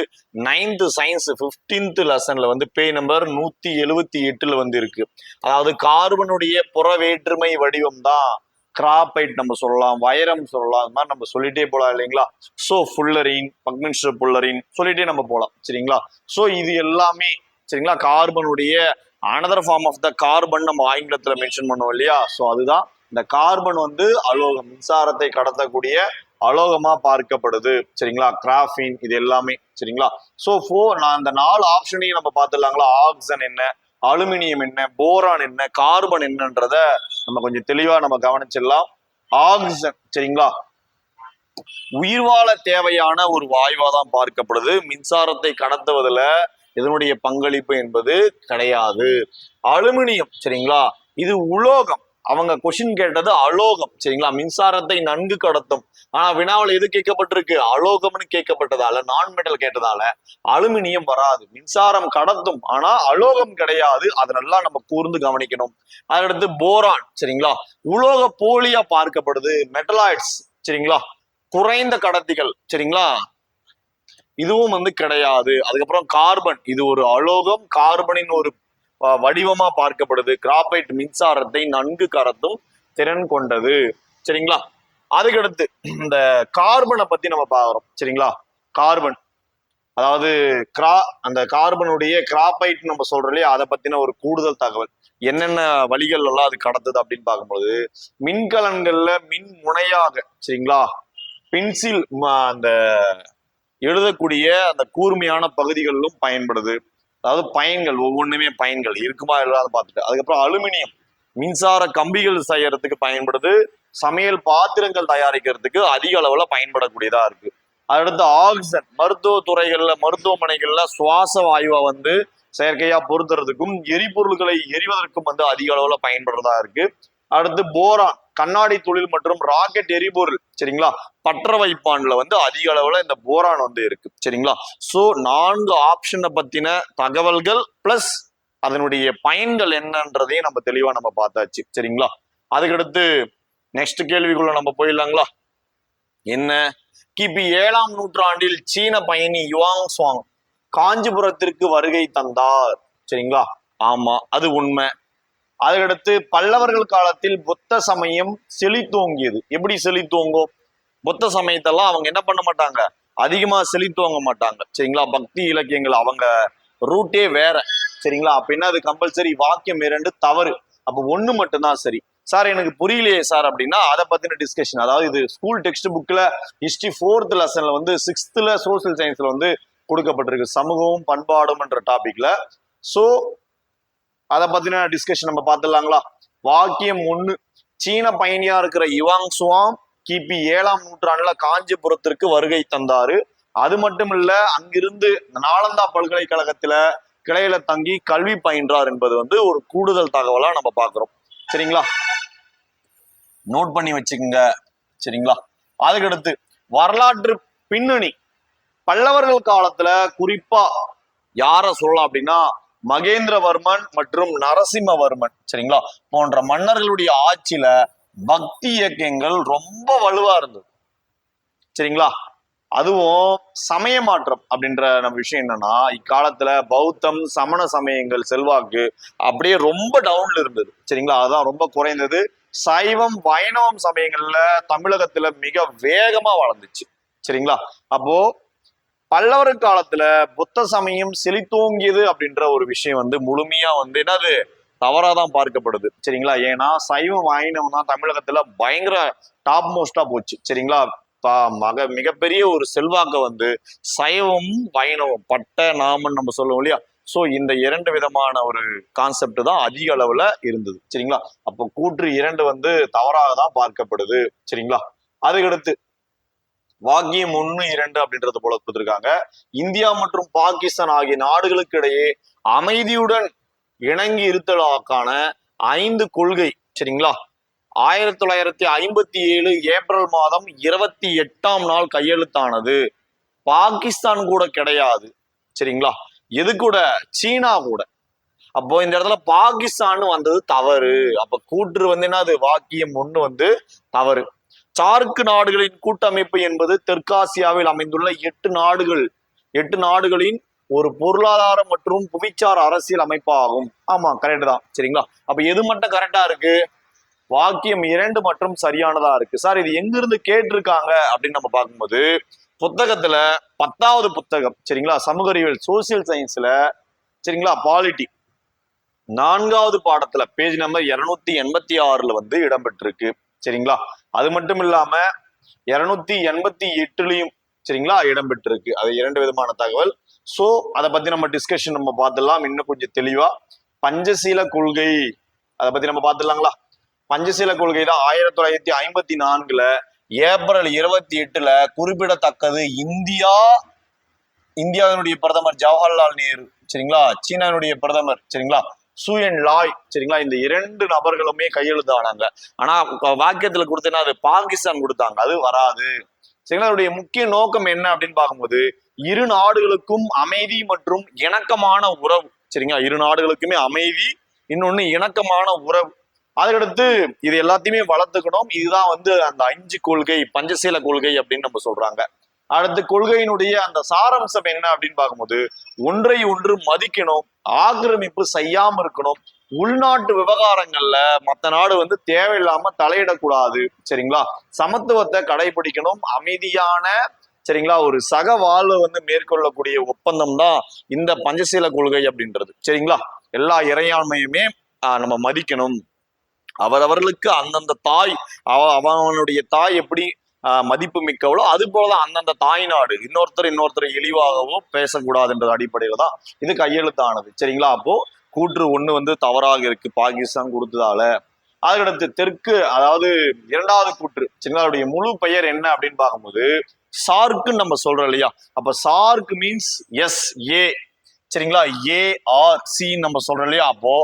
9th சயின்ஸ் 15th லெசன்ல வந்து பேஜ் நம்பர் 178ல வந்து இருக்கு. அதாவது கார்பனுடைய புற வேற்றுமை வடிவம் தான் கிராபைட் நம்ம சொல்லலாம், வைரம் சொல்லலாம், அது மாதிரி நம்ம சொல்லிட்டே போலாம் இல்லைங்களா? சோ ஃபுல்லரின், மக்னீசியம் புல்லரின் சொல்லிட்டே நம்ம போலாம். சரிங்களா? சோ இது எல்லாமே சரிங்களா கார்பனுடைய another form of the carbon நம்ம ஆங்கிலத்துல மென்ஷன் பண்ணுவோம் இல்லையா? சோ அதுதான் இந்த கார்பன் வந்து அலோகம், மின்சாரத்தை கடத்தக்கூடிய அலோகமா பார்க்கப்படுது. சரிங்களா? கிராஃபின் இது எல்லாமே. சரிங்களா? சோ நான் இந்த 4 ஆப்ஷனையும் நம்ம பார்த்துடலாங்களா? ஆக்சிஜன் என்ன, அலுமினியம் என்ன, போரான் என்ன, கார்பன் என்னன்றத நம்ம கொஞ்சம் தெளிவா நம்ம கவனிச்சிடலாம். ஆக்சிஜன் சரிங்களா உயிர் வாழ தேவையான ஒரு வாயுவா தான் பார்க்கப்படுது. மின்சாரத்தை கடத்துவதில் இதனுடைய பங்களிப்பு என்பது கிடையாது. அலுமினியம் சரிங்களா இது உலோகம். அவங்க கொஸ்டின் கேட்டது அலோகம். சரிங்களா? மின்சாரத்தை நன்கு கடத்தும். ஆனா வினாவில் எது கேட்கப்பட்டிருக்கு? அலோகம்னு கேட்கப்பட்டதால, நான் மெட்டல் கேட்டதால அலுமினியம் வராது. மின்சாரம் கடத்தும் ஆனா அலோகம் கிடையாது. அதை நல்லா நம்ம கூர்ந்து கவனிக்கணும். அதடுத்து போரான் சரிங்களா உலோக போலியா பார்க்கப்படுது. மெட்டலாய்ட்ஸ் சரிங்களா குறைந்த கடத்திகள். சரிங்களா? இதுவும் வந்து கிடையாது. அதுக்கப்புறம் கார்பன் இது ஒரு அலோகம், கார்பனின் ஒரு வடிவமா பார்க்கப்படுது. கிராபைட் மின்சாரத்தை நன்கு கடத்தும் திறன் கொண்டது. சரிங்களா? அதுக்கடுத்து இந்த கார்பனை பத்தி நம்ம பாக்குறோம். சரிங்களா? கார்பன் அதாவது அந்த கார்பனுடைய கிராபைட் நம்ம சொல்றோம் இல்லையா, அதை பத்தின ஒரு கூடுதல் தகவல் என்னென்ன வழிகள் எல்லாம் அது கடத்துது அப்படின்னு பார்க்கும்போது, மின்கலன்கள்ல மின் முனையாக சரிங்களா பென்சில் அந்த எழுதக்கூடிய அந்த கூர்மையான பகுதிகளிலும் பயன்படுது. அதாவது பயன்கள் ஒவ்வொன்றுமே பயன்கள் இருக்குமா இல்லாத பார்த்துட்டு. அதுக்கப்புறம் அலுமினியம் மின்சார கம்பிகள் செய்யறதுக்கு பயன்படுது. சமையல் பாத்திரங்கள் தயாரிக்கிறதுக்கு அதிக அளவுல பயன்படக்கூடியதா இருக்கு. அடுத்து ஆக்சிஜன் மருத்துவ துறைகள்ல, மருத்துவமனைகள்ல சுவாச வாயுவா வந்து செயற்கையா பொருத்துறதுக்கும் எரிபொருள்களை எரிவதற்கும் வந்து அதிக அளவுல பயன்படுறதா இருக்கு. அடுத்து போரான் கண்ணாடி தொழில் மற்றும் ராக்கெட் எரிபொருள் சரிங்களா பற்ற வைப்பான்ல வந்து அதிக அளவுல இந்த போரான் வந்து இருக்கு. சரிங்களா? சோ 4 ஆப்ஷனை பத்தின தகவல்கள் பிளஸ் அதனுடைய பயன்கள் என்னன்றதையும் நம்ம தெளிவா நம்ம பார்த்தாச்சு. சரிங்களா? அதுக்கடுத்து நெக்ஸ்ட் கேள்விக்குள்ள நம்ம போயிடலாங்களா? என்ன, கிபி 7ஆம் நூற்றாண்டில் சீன பயணி யுவாங் சுவாங் காஞ்சிபுரத்திற்கு வருகை தந்தார். சரிங்களா? ஆமா, அது உண்மை. அதுக்கடுத்து பல்லவர்கள் காலத்தில் புத்த சமயம் செழித்தோங்கியது. எப்படி செழித்தோங்கும்? புத்த சமயத்தெல்லாம் அவங்க என்ன பண்ண மாட்டாங்க, அதிகமா செழித்தோங்க மாட்டாங்க. சரிங்களா? பக்தி இலக்கியங்கள் அவங்க ரூட்டே வேற. சரிங்களா? அப்படின்னா அது கம்பல்சரி வாக்கியம் 2 தவறு. அப்போ 1 மட்டும்தான் சரி. சார் எனக்கு புரியலையே சார் அப்படின்னா அதை பத்தின டிஸ்கஷன், அதாவது இது ஸ்கூல் டெக்ஸ்ட் புக்ல ஹிஸ்டரி 4th லெசன்ல வந்து 6th சோசியல் சயின்ஸ்ல வந்து கொடுக்கப்பட்டிருக்கு, சமூகமும் பண்பாடும் என்ற டாபிக்ல. சோ அதை பத்தின டிஸ்கஷன் நம்ம பார்த்துடலாங்களா? வாக்கியம் 1, சீன பயணியா இருக்கிற யுவாங் சுவாங் கிபி 7ஆம் நூற்றாண்டுல காஞ்சிபுரத்திற்கு வருகை தந்தாரு. அது மட்டும் இல்ல, அங்கிருந்து நாலந்தா பல்கலைக்கழகத்துல கிளையில தங்கி கல்வி பயின்றார் என்பது வந்து ஒரு கூடுதல் தகவலா நம்ம பார்க்கிறோம். சரிங்களா, நோட் பண்ணி வச்சுக்கோங்க. சரிங்களா, அதுக்கடுத்து வரலாற்று பின்னணி. பல்லவர்கள் காலத்துல குறிப்பா யார சொல்லலாம் அப்படின்னா மகேந்திரவர்மன் மற்றும் நரசிம்மவர்மன் சரிங்களா போன்ற மன்னர்களுடைய ஆட்சியில பக்தி இயக்கங்கள் ரொம்ப வலுவா இருந்தது. சரிங்களா, அதுவும் சமய மாற்றம் அப்படின்ற நம்ம விஷயம் என்னன்னா இக்காலத்துல பௌத்தம் சமண சமயங்கள் செல்வாக்கு அப்படியே ரொம்ப டவுன்ல இருந்தது. சரிங்களா, அதான் ரொம்ப குறைந்தது. சைவம் வைணவம் சமயங்கள்ல தமிழகத்துல மிக வேகமா வளர்ந்துச்சு. சரிங்களா, அப்போ பல்லவர் காலத்துல புத்த சமயம் செழித்தோங்கியது அப்படின்ற ஒரு விஷயம் வந்து முழுமையா வந்து என்னது தவறாதான் பார்க்கப்படுது. சரிங்களா, ஏன்னா சைவம் வைணவம் தான் தமிழகத்துல பயங்கர டாப் மோஸ்டா போச்சு. சரிங்களா, மிகப்பெரிய ஒரு செல்வாக்க வந்து சைவம் வைணவம் பட்ட நாமன் நம்ம சொல்லுவோம் இல்லையா. சோ இந்த இரண்டு விதமான ஒரு கான்செப்ட் தான் அதிக அளவுல இருந்தது. சரிங்களா, அப்போ கூற்று இரண்டு வந்து தவறாக தான் பார்க்கப்படுது. சரிங்களா, அதுக்கடுத்து வாக்கியம் 1, 2 அப்படின்றது போல கொடுத்திருக்காங்க. இந்தியா மற்றும் பாகிஸ்தான் ஆகிய நாடுகளுக்கு இடையே அமைதியுடன் இணங்கி இருத்தலுக்கான 5 கொள்கை சரிங்களா 1957 ஏப்ரல் மாதம் 28ஆம் நாள் கையெழுத்தானது. பாகிஸ்தான் கூட கிடையாது. சரிங்களா, எது கூட? சீனா கூட. அப்போ இந்த இடத்துல பாகிஸ்தான் வந்தது தவறு. அப்ப கூற்று வந்து என்ன, அது வாக்கியம் 1 வந்து தவறு. சார்க் நாடுகளின் கூட்டமைப்பு என்பது தெற்காசியாவில் அமைந்துள்ள 8 நாடுகளின் ஒரு பொருளாதார மற்றும் புவிச்சார் அரசியல் அமைப்பாகும். ஆமா, கரெக்ட் தான். சரிங்களா, அப்ப எது மட்டும் கரெக்டா இருக்கு? வாக்கியம் 2 மற்றும் சரியானதா இருக்கு. சார் இது எங்க இருந்து கேட்டிருக்காங்க அப்படின்னு நம்ம பார்க்கும்போது புத்தகத்துல 10வது புத்தகம் சரிங்களா சமூக அறிவியல் சோசியல் சயின்ஸ்ல சரிங்களா பாலிட்டி 4வது பாடத்துல பேஜ் நம்பர் 286 வந்து இடம்பெற்றிருக்கு. சரிங்களா, அது மட்டும் இல்லாம 288லயும் சரிங்களா இடம்பெற்றிருக்கு. அது 2 விதமான தகவல். சோ அதை பத்தி நம்ம டிஸ்கஷன் நம்ம பார்த்துடலாம் இன்னும் கொஞ்சம் தெளிவா. பஞ்சசீல கொள்கை அதை பத்தி நம்ம பார்த்துடலாங்களா. பஞ்சசீல கொள்கை தான் 1954 ஏப்ரல் 28 குறிப்பிடத்தக்கது. இந்தியாவினுடைய பிரதமர் ஜவஹர்லால் நேரு சரிங்களா, சீனாவுடைய பிரதமர் சரிங்களா சூயன் லாய் சரிங்களா, இந்த 2 நபர்களுமே கையெழுத்தானாங்க. ஆனா வாக்கியத்துல கொடுத்தேன்னா அது பாகிஸ்தான் கொடுத்தாங்க, அது வராது. சரிங்களா, அதனுடைய முக்கிய நோக்கம் என்ன அப்படின்னு பார்க்கும்போது இரு நாடுகளுக்கும் அமைதி மற்றும் இணக்கமான உறவு. சரிங்களா, இரு நாடுகளுக்குமே அமைதி, இன்னொன்னு இணக்கமான உறவு. அதுக்கடுத்து இது எல்லாத்தையுமே வளர்த்துக்கணும். இதுதான் வந்து அந்த 5 கொள்கை பஞ்சசீல கொள்கை அப்படின்னு நம்ம சொல்றாங்க. அடுத்து கொள்கையினுடைய அந்த சாராம்சம் என்ன அப்படின்னு பார்க்கும்போது ஒன்றை ஒன்று மதிக்கணும், ஆக்கிரமிப்பு செய்யாம இருக்கணும், உள்நாட்டு விவகாரங்கள்ல மத்த நாடு வந்து தேவையில்லாம தலையிடக்கூடாது. சரிங்களா, சமத்துவத்தை கடைபிடிக்கணும், அமைதியான சரிங்களா ஒரு சக வாழ்வு வந்து மேற்கொள்ளக்கூடிய ஒப்பந்தம் தான் இந்த பஞ்சசீல கொள்கை அப்படின்றது. சரிங்களா, எல்லா இறையாண்மையுமே நம்ம மதிக்கணும். அவரவர்களுக்கு அந்தந்த தாய் அவனுடைய தாய் எப்படி மதிப்பு மிக்கவளோ அது போலதான் அந்தந்த தாய் நாடு இன்னொருத்தர் இழிவாகவோ பேசக்கூடாதுன்ற அடிப்படையில தான் இது கையெழுத்தானது. சரிங்களா, அப்போ கூற்று 1 வந்து தவறாக இருக்கு பாகிஸ்தான் கொடுத்ததால. அதுக்கடுத்து தெற்கு அதாவது 2வது கூற்று சரிங்களா முழு பெயர் என்ன அப்படின்னு பார்க்கும்போது சார்க்குன்னு நம்ம சொல்றோம் இல்லையா. அப்ப சார்க் மீன்ஸ் SA சரிங்களா ARC நம்ம சொல்றோம் இல்லையா. அப்போ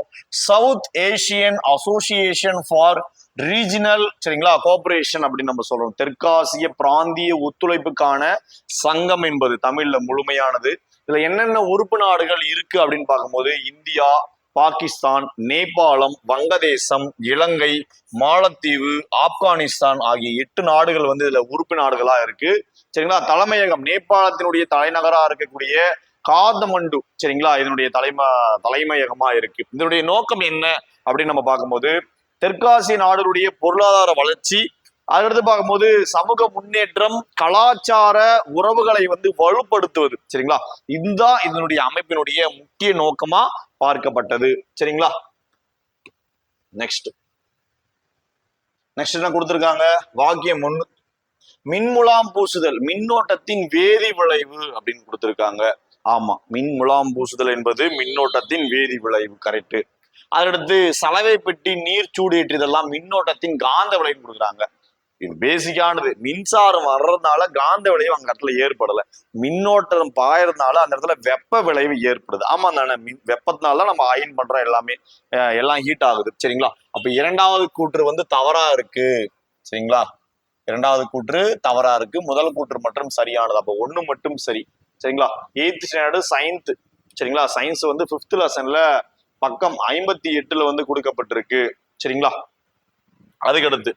south Asian association for regional சரிங்களா கோஆபரேஷன் அப்படின்னு நம்ம சொல்றோம். தெற்காசிய பிராந்திய ஒத்துழைப்புக்கான சங்கம் என்பது தமிழ்ல முழுமையானது. இதுல என்னென்ன உறுப்பு நாடுகள் இருக்கு அப்படின்னு பார்க்கும்போது இந்தியா, பாகிஸ்தான், நேபாளம், வங்கதேசம், இலங்கை, மாலத்தீவு, ஆப்கானிஸ்தான் ஆகிய 8 நாடுகள் வந்து இதுல உறுப்பு நாடுகளா இருக்கு. சரிங்களா, தலைமையகம் நேபாளத்தினுடைய தலைநகரா இருக்கக்கூடிய காத்மண்டு சரிங்களா இதனுடைய தலைமையகமா இருக்கு. இதனுடைய நோக்கம் என்ன அப்படின்னு நம்ம பார்க்கும்போது தெற்காசிய நாடுகளுடைய பொருளாதார வளர்ச்சி, அடுத்து பார்க்கும்போது சமூக முன்னேற்றம், கலாச்சார உறவுகளை வந்து வலுப்படுத்துவது. சரிங்களா, இதுதான் இதனுடைய அமைப்பினுடைய முக்கிய நோக்கமா பார்க்கப்பட்டது. சரிங்களா, நெக்ஸ்ட் என்ன கொடுத்திருக்காங்க? வாக்கியம் 1 மின்முலாம் பூசுதல் மின்னோட்டத்தின் வேதி விளைவு அப்படின்னு கொடுத்திருக்காங்க. ஆமா, மின்முலாம் பூசுதல் என்பது மின்னோட்டத்தின் வேதி விளைவு, கரெக்ட். அதடுத்து சலவை பெட்டி, நீர் சூடேற்றி இதெல்லாம் மின்னோட்டத்தின் காந்த விளைவு கொடுக்குறாங்க. இது பேசிக்கானது. மின்சாரம் வர்றதுனால காந்த விளைவு அந்த இடத்துல ஏற்படல, மின்னோட்டம் பாயறதுனால அந்த இடத்துல வெப்ப விளைவு ஏற்படுது. ஆமா தானே, வெப்பத்தினால நம்ம அயன் பண்றோம், எல்லாமே எல்லாம் ஹீட் ஆகுது. சரிங்களா? அப்ப இரண்டாவது கூற்று வந்து தவறா இருக்கு. சரிங்களா? இரண்டாவது கூற்று தவறா இருக்கு, முதல் கூற்று மட்டும் சரியானது. அப்ப ஒண்ணு மட்டும் சரி. சரிங்களா? 8th standard science. சரிங்களா? சயின்ஸ் வந்து 5th லெசன்ல பக்கம் 58 வந்து கொடுக்கப்பட்டிருக்கு. சரிங்களா? அதுக்கடுத்து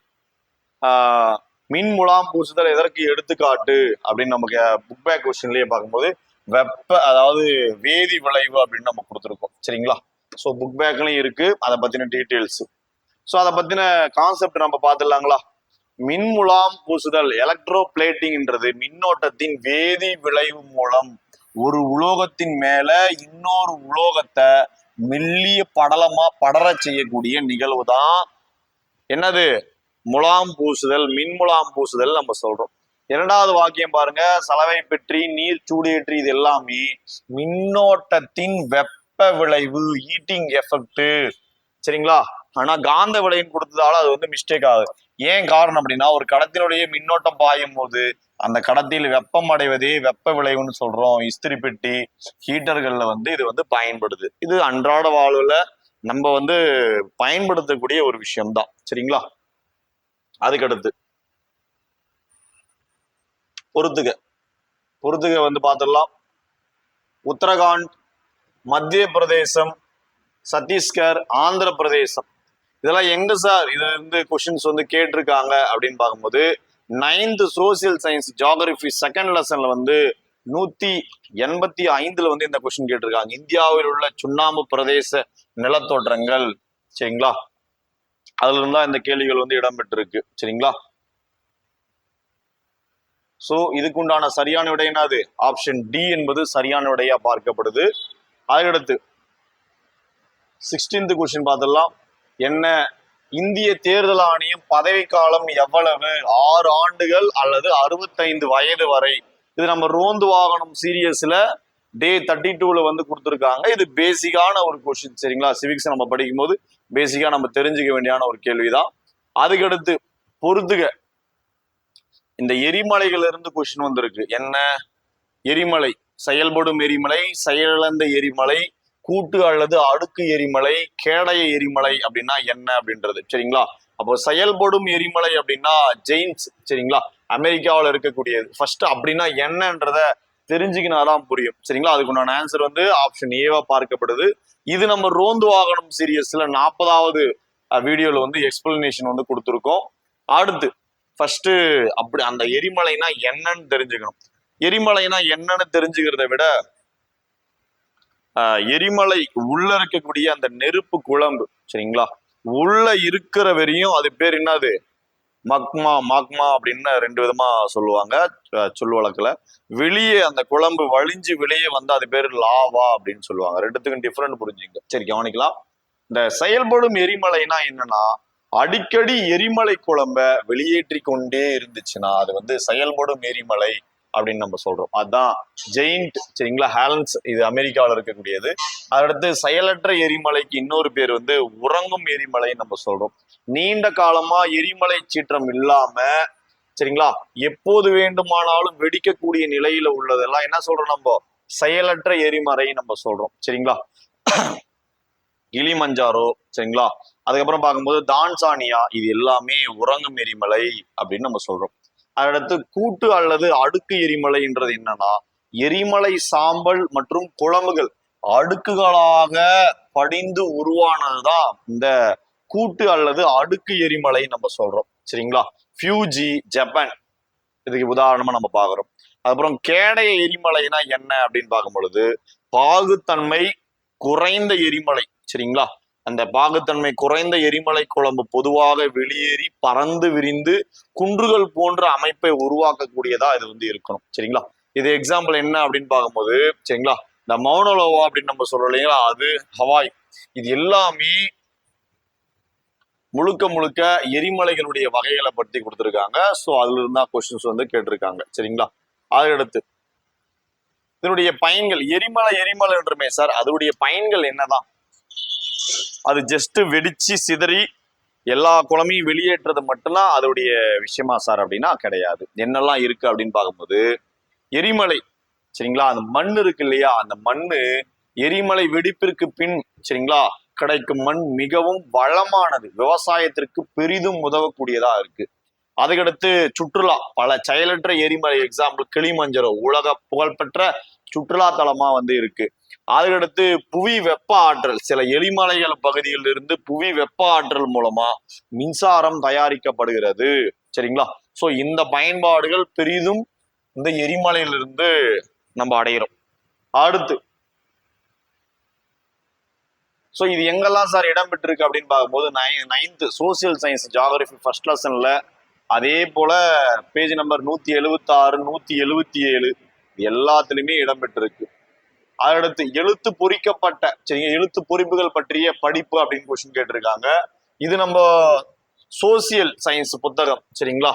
மின் முலாம் பூசுதல் எதற்கு எடுத்துக்காட்டு அப்படின்னு நமக்கு புக் பேக் கொஸ்டின்லயே பார்க்கும்போது வெப்ப, அதாவது வேதி விளைவு அப்படின்னு நம்ம கொடுத்துருக்கோம். சரிங்களா? ஸோ புக் பேக்லயும் இருக்கு அதை பத்தின டீட்டெயில்ஸ். ஸோ அதை பத்தின கான்செப்ட் நம்ம பார்த்துடலாங்களா? மின்முலாம் பூசுதல், எலக்ட்ரோ பிளேட்டிங்ன்றது மின்னோட்டத்தின் வேதி விளைவு மூலம் ஒரு உலோகத்தின் மேல இன்னொரு உலோகத்தை மெல்லிய படலமா படர செய்யக்கூடிய நிகழ்வு தான் என்னது? முலாம் பூசுதல், மின்முலாம் பூசுதல் நம்ம சொல்றோம். இரண்டாவது வாக்கியம் பாருங்க, சலவை பெற்றி நீர் சூடேற்றி, இது எல்லாமே மின்னோட்டத்தின் வெப்ப விளைவு, ஹீட்டிங் எஃபெக்ட். சரிங்களா? ஆனா காந்த விளைவுன்னு கொடுத்ததால அது வந்து மிஸ்டேக் ஆகுது. ஏன் காரணம் அப்படின்னா, ஒரு கடத்தினுடைய மின்னோட்டம் பாயும் போது அந்த கடத்தியில் வெப்பம் அடைவதே வெப்ப விளைவுன்னு சொல்றோம். இஸ்திரி பெட்டி, ஹீட்டர்கள்ல வந்து இது வந்து பயன்படுது. இது அன்றாட வாழ்வுல நம்ம வந்து பயன்படுத்தக்கூடிய ஒரு விஷயம்தான். சரிங்களா? அதுக்கடுத்து பொறுத்துக வந்து பார்த்துடலாம். உத்தரகாண்ட், மத்திய பிரதேசம், சத்தீஸ்கர், ஆந்திர பிரதேசம், இதெல்லாம் எங்க சார் இது வந்து கொஸ்டின்ஸ் வந்து கேட்டிருக்காங்க அப்படின்னு பார்க்கும்போது 9th social science geography 2nd லெசன்ல வந்து 185 வந்து இந்த கொஸ்டின் கேட்டிருக்காங்க. இந்தியாவில் உள்ள சுண்ணாம்பு பிரதேச நிலத்தோற்றங்கள். சரிங்களா? அதுல இருந்தா இந்த கேள்விகள் வந்து இடம்பெற்றிருக்கு. சரிங்களா? சோ இதுக்குண்டான சரியான விடை என்னது? ஆப்ஷன் டி என்பது சரியான விடையா பார்க்கப்படுது. அதுக்கடுத்து 16th கொஸ்டின் பார்த்துடலாம். என்ன? இந்திய தேர்தல் ஆணையம் பதவி காலம் எவ்வளவு? 6 ஆண்டுகள் அல்லது 65 வயது வரை. இது நம்ம ரோந்து வாகனம் சீரியஸ்ல டே 32ல வந்து கொடுத்துருக்காங்க. இது பேசிக்கான ஒரு கொஸ்டின். சரிங்களா? சிவிக்ஸ் நம்ம படிக்கும் போது பேசிக்கா நம்ம தெரிஞ்சுக்க வேண்டியான ஒரு கேள்விதான். அதுக்கடுத்து பொறுத்துக, இந்த எரிமலைகள் இருந்து கொஸ்டின் வந்திருக்கு. என்ன? எரிமலை, செயல்படும் எரிமலை, செயலிழந்த எரிமலை, கூட்டு அல்லது அடுக்கு எரிமலை, கேடய எரிமலை அப்படின்னா என்ன அப்படின்றது. சரிங்களா? அப்போ செயல்படும் எரிமலை அப்படின்னா ஜெயின்ஸ். சரிங்களா? அமெரிக்காவில் இருக்கக்கூடியது. ஃபர்ஸ்ட் அப்படின்னா என்னன்றத தெரிஞ்சுக்கினாதான் புரியும். சரிங்களா? அதுக்குண்டான ஆன்சர் வந்து ஆப்ஷன் ஏவா பார்க்கப்படுது. இது நம்ம ரோந்து வாகனம் சீரியஸ்ல 40வது வீடியோல வந்து எக்ஸ்பிளனேஷன் வந்து கொடுத்துருக்கோம். அடுத்து ஃபர்ஸ்ட் அப்படி அந்த எரிமலைனா என்னன்னு தெரிஞ்சுக்கணும். எரிமலைனா என்னன்னு தெரிஞ்சுக்கிறத விட எரிமலை உள்ள இருக்கக்கூடிய அந்த நெருப்பு குழம்பு, சரிங்களா, உள்ள இருக்கிற வரையும் அது பேர் என்னது? மக்மா, மாக்மா அப்படின்னு 2 விதமா சொல்லுவாங்க சொல் வழக்குல. வெளியே அந்த குழம்பு வழிஞ்சு வெளியே வந்து அது பேர் லாவா அப்படின்னு சொல்லுவாங்க. ரெண்டுத்துக்கும் டிஃபரெண்ட் புரிஞ்சுங்க. சரி, கவனிக்கலாம். இந்த செயல்படும் எரிமலைனா என்னன்னா, அடிக்கடி எரிமலை குழம்ப வெளியேற்றி கொண்டே இருந்துச்சுன்னா அது வந்து செயல்படும் எரிமலை அப்படின்னு நம்ம சொல்றோம். அதுதான் ஜெயிண்ட். சரிங்களா? ஹேலன்ஸ், இது அமெரிக்காவில் இருக்கக்கூடியது. அடுத்து செயலற்ற எரிமலைக்கு இன்னொரு பேர் வந்து உறங்கும் எரிமலை நம்ம சொல்றோம். நீண்ட காலமா எரிமலை சீற்றம் இல்லாம, சரிங்களா, எப்போது வேண்டுமானாலும் வெடிக்கக்கூடிய நிலையில உள்ளதெல்லாம் என்ன சொல்றோம்? நம்ம செயலற்ற எரிமலை நம்ம சொல்றோம். சரிங்களா? கிளிமஞ்சாரோ, சரிங்களா, அதுக்கப்புறம் பார்க்கும்போது தான்சானியா, இது எல்லாமே உறங்கும் எரிமலை அப்படின்னு நம்ம சொல்றோம். அடுத்து கூட்டு அல்லது அடுக்கு எரிமலைன்றது என்னன்னா, எரிமலை சாம்பல் மற்றும் குழம்புகள் அடுக்குகளாக படிந்து உருவானதுதான் இந்த கூட்டு அல்லது அடுக்கு எரிமலை நம்ம சொல்றோம். சரிங்களா? ஃபியூஜி, ஜப்பான், இதுக்கு உதாரணமா நம்ம பாக்குறோம். அதுக்கப்புறம் கேடய எரிமலைனா என்ன அப்படின்னு பார்க்கும் பொழுது பாகுத்தன்மை குறைந்த எரிமலை. சரிங்களா? அந்த பாகுத்தன்மை குறைந்த எரிமலை குழம்பு பொதுவாக வெளியேறி பறந்து விரிந்து குன்றுகள் போன்ற அமைப்பை உருவாக்கக்கூடியதா இது வந்து இருக்கணும். சரிங்களா? இது எக்ஸாம்பிள் என்ன அப்படின்னு பார்க்கும்போது, சரிங்களா, இந்த மௌனலோவா அப்படின்னு நம்ம சொல்றோம் இல்லைங்களா, அது ஹவாய், இது எல்லாமே முழுக்க முழுக்க எரிமலைகளுடைய வகைகளை பற்றி கொடுத்துருக்காங்க. ஸோ அதுல இருந்தா கொஸ்டின்ஸ் வந்து கேட்டிருக்காங்க. சரிங்களா? அதுக்கடுத்து இதனுடைய பயன்கள், எரிமலை என்றுமே சார், அதனுடைய பயன்கள் என்னதான்? அது ஜஸ்ட் வெடிச்சு சிதறி எல்லா குழம்பையும் வெளியேற்றுறது மட்டும்தான் அதோடைய விஷயமா சார் அப்படின்னா கிடையாது. என்னெல்லாம் இருக்கு அப்படின்னு பார்க்கும்போது எரிமலை, சரிங்களா, அந்த மண் இருக்கு இல்லையா, அந்த மண்ணு எரிமலை வெடிப்பிற்கு பின், சரிங்களா, கிடைக்கும் மண் மிகவும் வளமானது, விவசாயத்திற்கு பெரிதும் உதவக்கூடியதா இருக்கு. அதுக்கடுத்து சுற்றுலா, பல செயலற்ற எரிமலை, எக்ஸாம்பிள் கிளிமஞ்சரோ உலக புகழ்பெற்ற சுற்றுலா தலமா இருக்கு. அதுக்கடுத்து புவி வெப்ப ஆற்றல், சில எரிமலைகள் பகுதியில் இருந்து புவி வெப்ப ஆற்றல் மூலமா மின்சாரம் தயாரிக்கப்படுகிறது, சரிங்களா. சோ இந்த பயன்பாடுகள் பெரிதும் இந்த எரிமலையிலிருந்து நம்ம அடைகிறோம். அடுத்து சோ இது எங்கெல்லாம் சார் இடம்பெற்றிருக்கு அப்படின்னு பார்க்கும்போது 9th social science geography first லெசன்ல, அதே போல பேஜ் நம்பர் 176 177 எல்லாத்துலயுமே இடம்பெற்றிருக்கு. அதடுத்து எழுத்து பொறிக்கப்பட்ட, சரிங்க, எழுத்து பொறிப்புகள் பற்றிய படிப்பு அப்படின்னு கொஸ்டின் கேட்டிருக்காங்க. இது நம்ம சோசியல் சயின்ஸ் புத்தகம், சரிங்களா,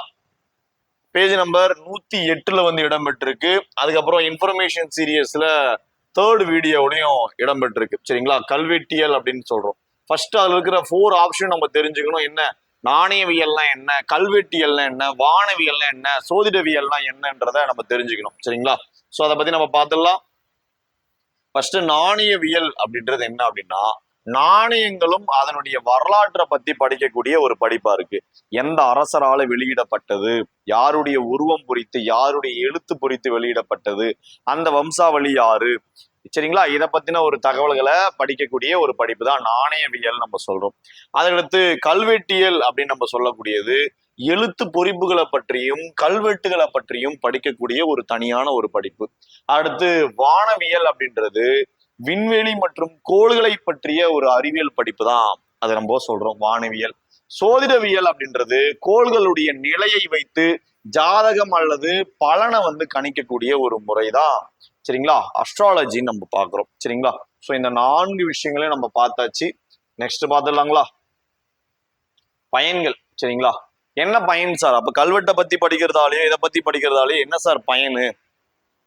பேஜ் நம்பர் 108 இடம்பெற்றிருக்கு. அதுக்கப்புறம் இன்ஃபர்மேஷன் சீரியஸ்ல 3rd வீடியோலையும் இடம்பெற்றிருக்கு, சரிங்களா. கல்வெட்டியல் அப்படின்னு சொல்றோம். ஃபர்ஸ்ட் அதுல இருக்கிற 4 ஆப்ஷன் நம்ம தெரிஞ்சுக்கணும். என்ன நாணயவியல்னா என்ன, கல்வெட்டியல்னா என்ன, வானவியல்னா என்ன, சோதிடவியல்னா என்னன்றத நம்ம தெரிஞ்சுக்கணும், சரிங்களா. சோ அதை பத்தி நம்ம பார்த்துடலாம். ஃபர்ஸ்ட் நாணயவியல் அப்படின்றது என்ன அப்படின்னா, நாணயங்களும் அதனுடைய வரலாற்றை பத்தி படிக்கக்கூடிய ஒரு படிப்பா இருக்கு. எந்த அரசரால வெளியிடப்பட்டது, யாருடைய உருவம் பொறித்து, யாருடைய எழுத்து பொறித்து வெளியிடப்பட்டது, அந்த வம்சாவளி யாரு, சரிங்களா, இதை பத்தின ஒரு தகவல்களை படிக்கக்கூடிய ஒரு படிப்பு தான் நாணயவியல் நம்ம சொல்றோம். அதற்கு கல்வெட்டியல் அப்படின்னு நம்ம சொல்லக்கூடியது எழுத்து பொறிப்புகளை பற்றியும் கல்வெட்டுகளை பற்றியும் படிக்கக்கூடிய ஒரு தனியான ஒரு படிப்பு. அடுத்து வானவியல் அப்படின்றது விண்வெளி மற்றும் கோள்களை பற்றிய ஒரு அறிவியல் படிப்பு தான், அதை நம்ம சொல்றோம் வானவியல். சோதிடவியல் அப்படின்றது கோள்களுடைய நிலையை வைத்து ஜாதகம் அல்லது பலனை கணிக்கக்கூடிய ஒரு முறைதான், சரிங்களா, அஸ்ட்ராலஜின்னு நம்ம பாக்குறோம், சரிங்களா. சோ இந்த 4 விஷயங்களையும் நம்ம பார்த்தாச்சு. நெக்ஸ்ட் பார்த்துடலாங்களா, பயன்கள், சரிங்களா. என்ன பயன் சார், அப்ப கல்வெட்டை பத்தி படிக்கிறதாலேயோ இதை பத்தி படிக்கிறதாலேயோ என்ன சார் பயனு,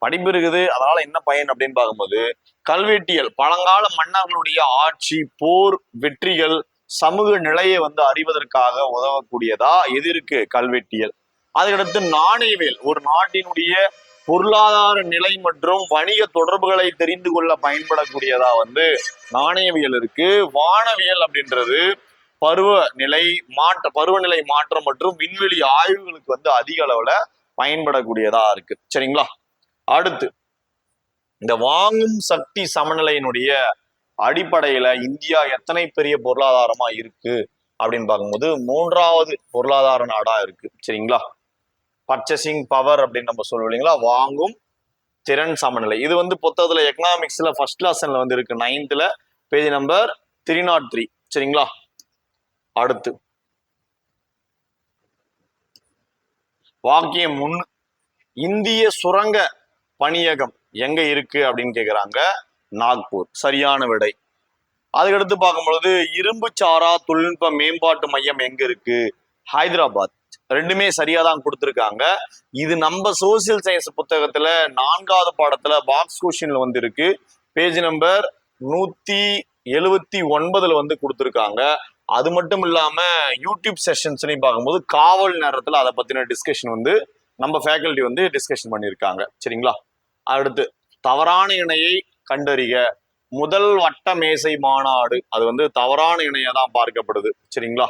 படிப்பு இருக்குது அதனால என்ன பயன் அப்படின்னு பார்க்கும்போது, கல்வெட்டியல் பழங்கால மன்னர்களுடைய ஆட்சி, போர், வெற்றிகள், சமூக நிலையை அறிவதற்காக உதவக்கூடியதா எது இருக்கு, கல்வெட்டியல். அதுக்கடுத்து நாணயவியல், ஒரு நாட்டினுடைய பொருளாதார நிலை மற்றும் வணிக தொடர்புகளை தெரிந்து கொள்ள பயன்படக்கூடியதா நாணயவியல் இருக்கு. வானவியல் அப்படின்றது பருவநிலை மாற்றம் மற்றும் விண்வெளி ஆய்வுகளுக்கு அதிக அளவுல பயன்படக்கூடியதா இருக்கு, சரிங்களா. அடுத்து இந்த வாங்கும் சக்தி சமநிலையினுடைய அடிப்படையில இந்தியா எத்தனை பெரிய பொருளாதாரமா இருக்கு அப்படின்னு பார்க்கும்போது 3வது பொருளாதார நாடா இருக்கு, சரிங்களா. பர்ச்சேசிங் பவர் அப்படின்னு நம்ம சொல்லுவோம் இல்லைங்களா, வாங்கும் திறன் சமநிலை. இது புத்தகத்துல எக்கனாமிக்ஸ்ல ஃபர்ஸ்ட் லெசன்ல இருக்கு, 9th பேஜ் நம்பர் 303, சரிங்களா. அடுத்து வாக்கியம் 1, இந்திய சுரங்க பணியகம் எங்க இருக்கு அப்படின்னு கேக்குறாங்க, நாக்பூர், சரியான விடை. அதுக்கடுத்து பார்க்கும்பொழுது இரும்பு சாரா தொழில்நுட்ப மேம்பாட்டு மையம் எங்க இருக்கு, ஹைதராபாத். ரெண்டுமே சரியாதான் கொடுத்துருக்காங்க. இது நம்ம சோசியல் சயின்ஸ் புத்தகத்துல 4வது பாடத்துல பாக்ஸ் கொஸ்டின்ல இருக்கு, பேஜ் நம்பர் 179 கொடுத்துருக்காங்க. அது மட்டும் இல்லாம யூடியூப் செஷன்ஸ்லையும் பார்க்கும்போது காவல் நேரத்துல அதை பத்தின டிஸ்கஷன் நம்ம ஃபேக்கல்டி டிஸ்கஷன் பண்ணியிருக்காங்க, சரிங்களா. அடுத்து தவறான இணையை கண்டறிக, முதல் வட்ட மேசை மாநாடு அது தவறான இணையா தான் பார்க்கப்படுது, சரிங்களா.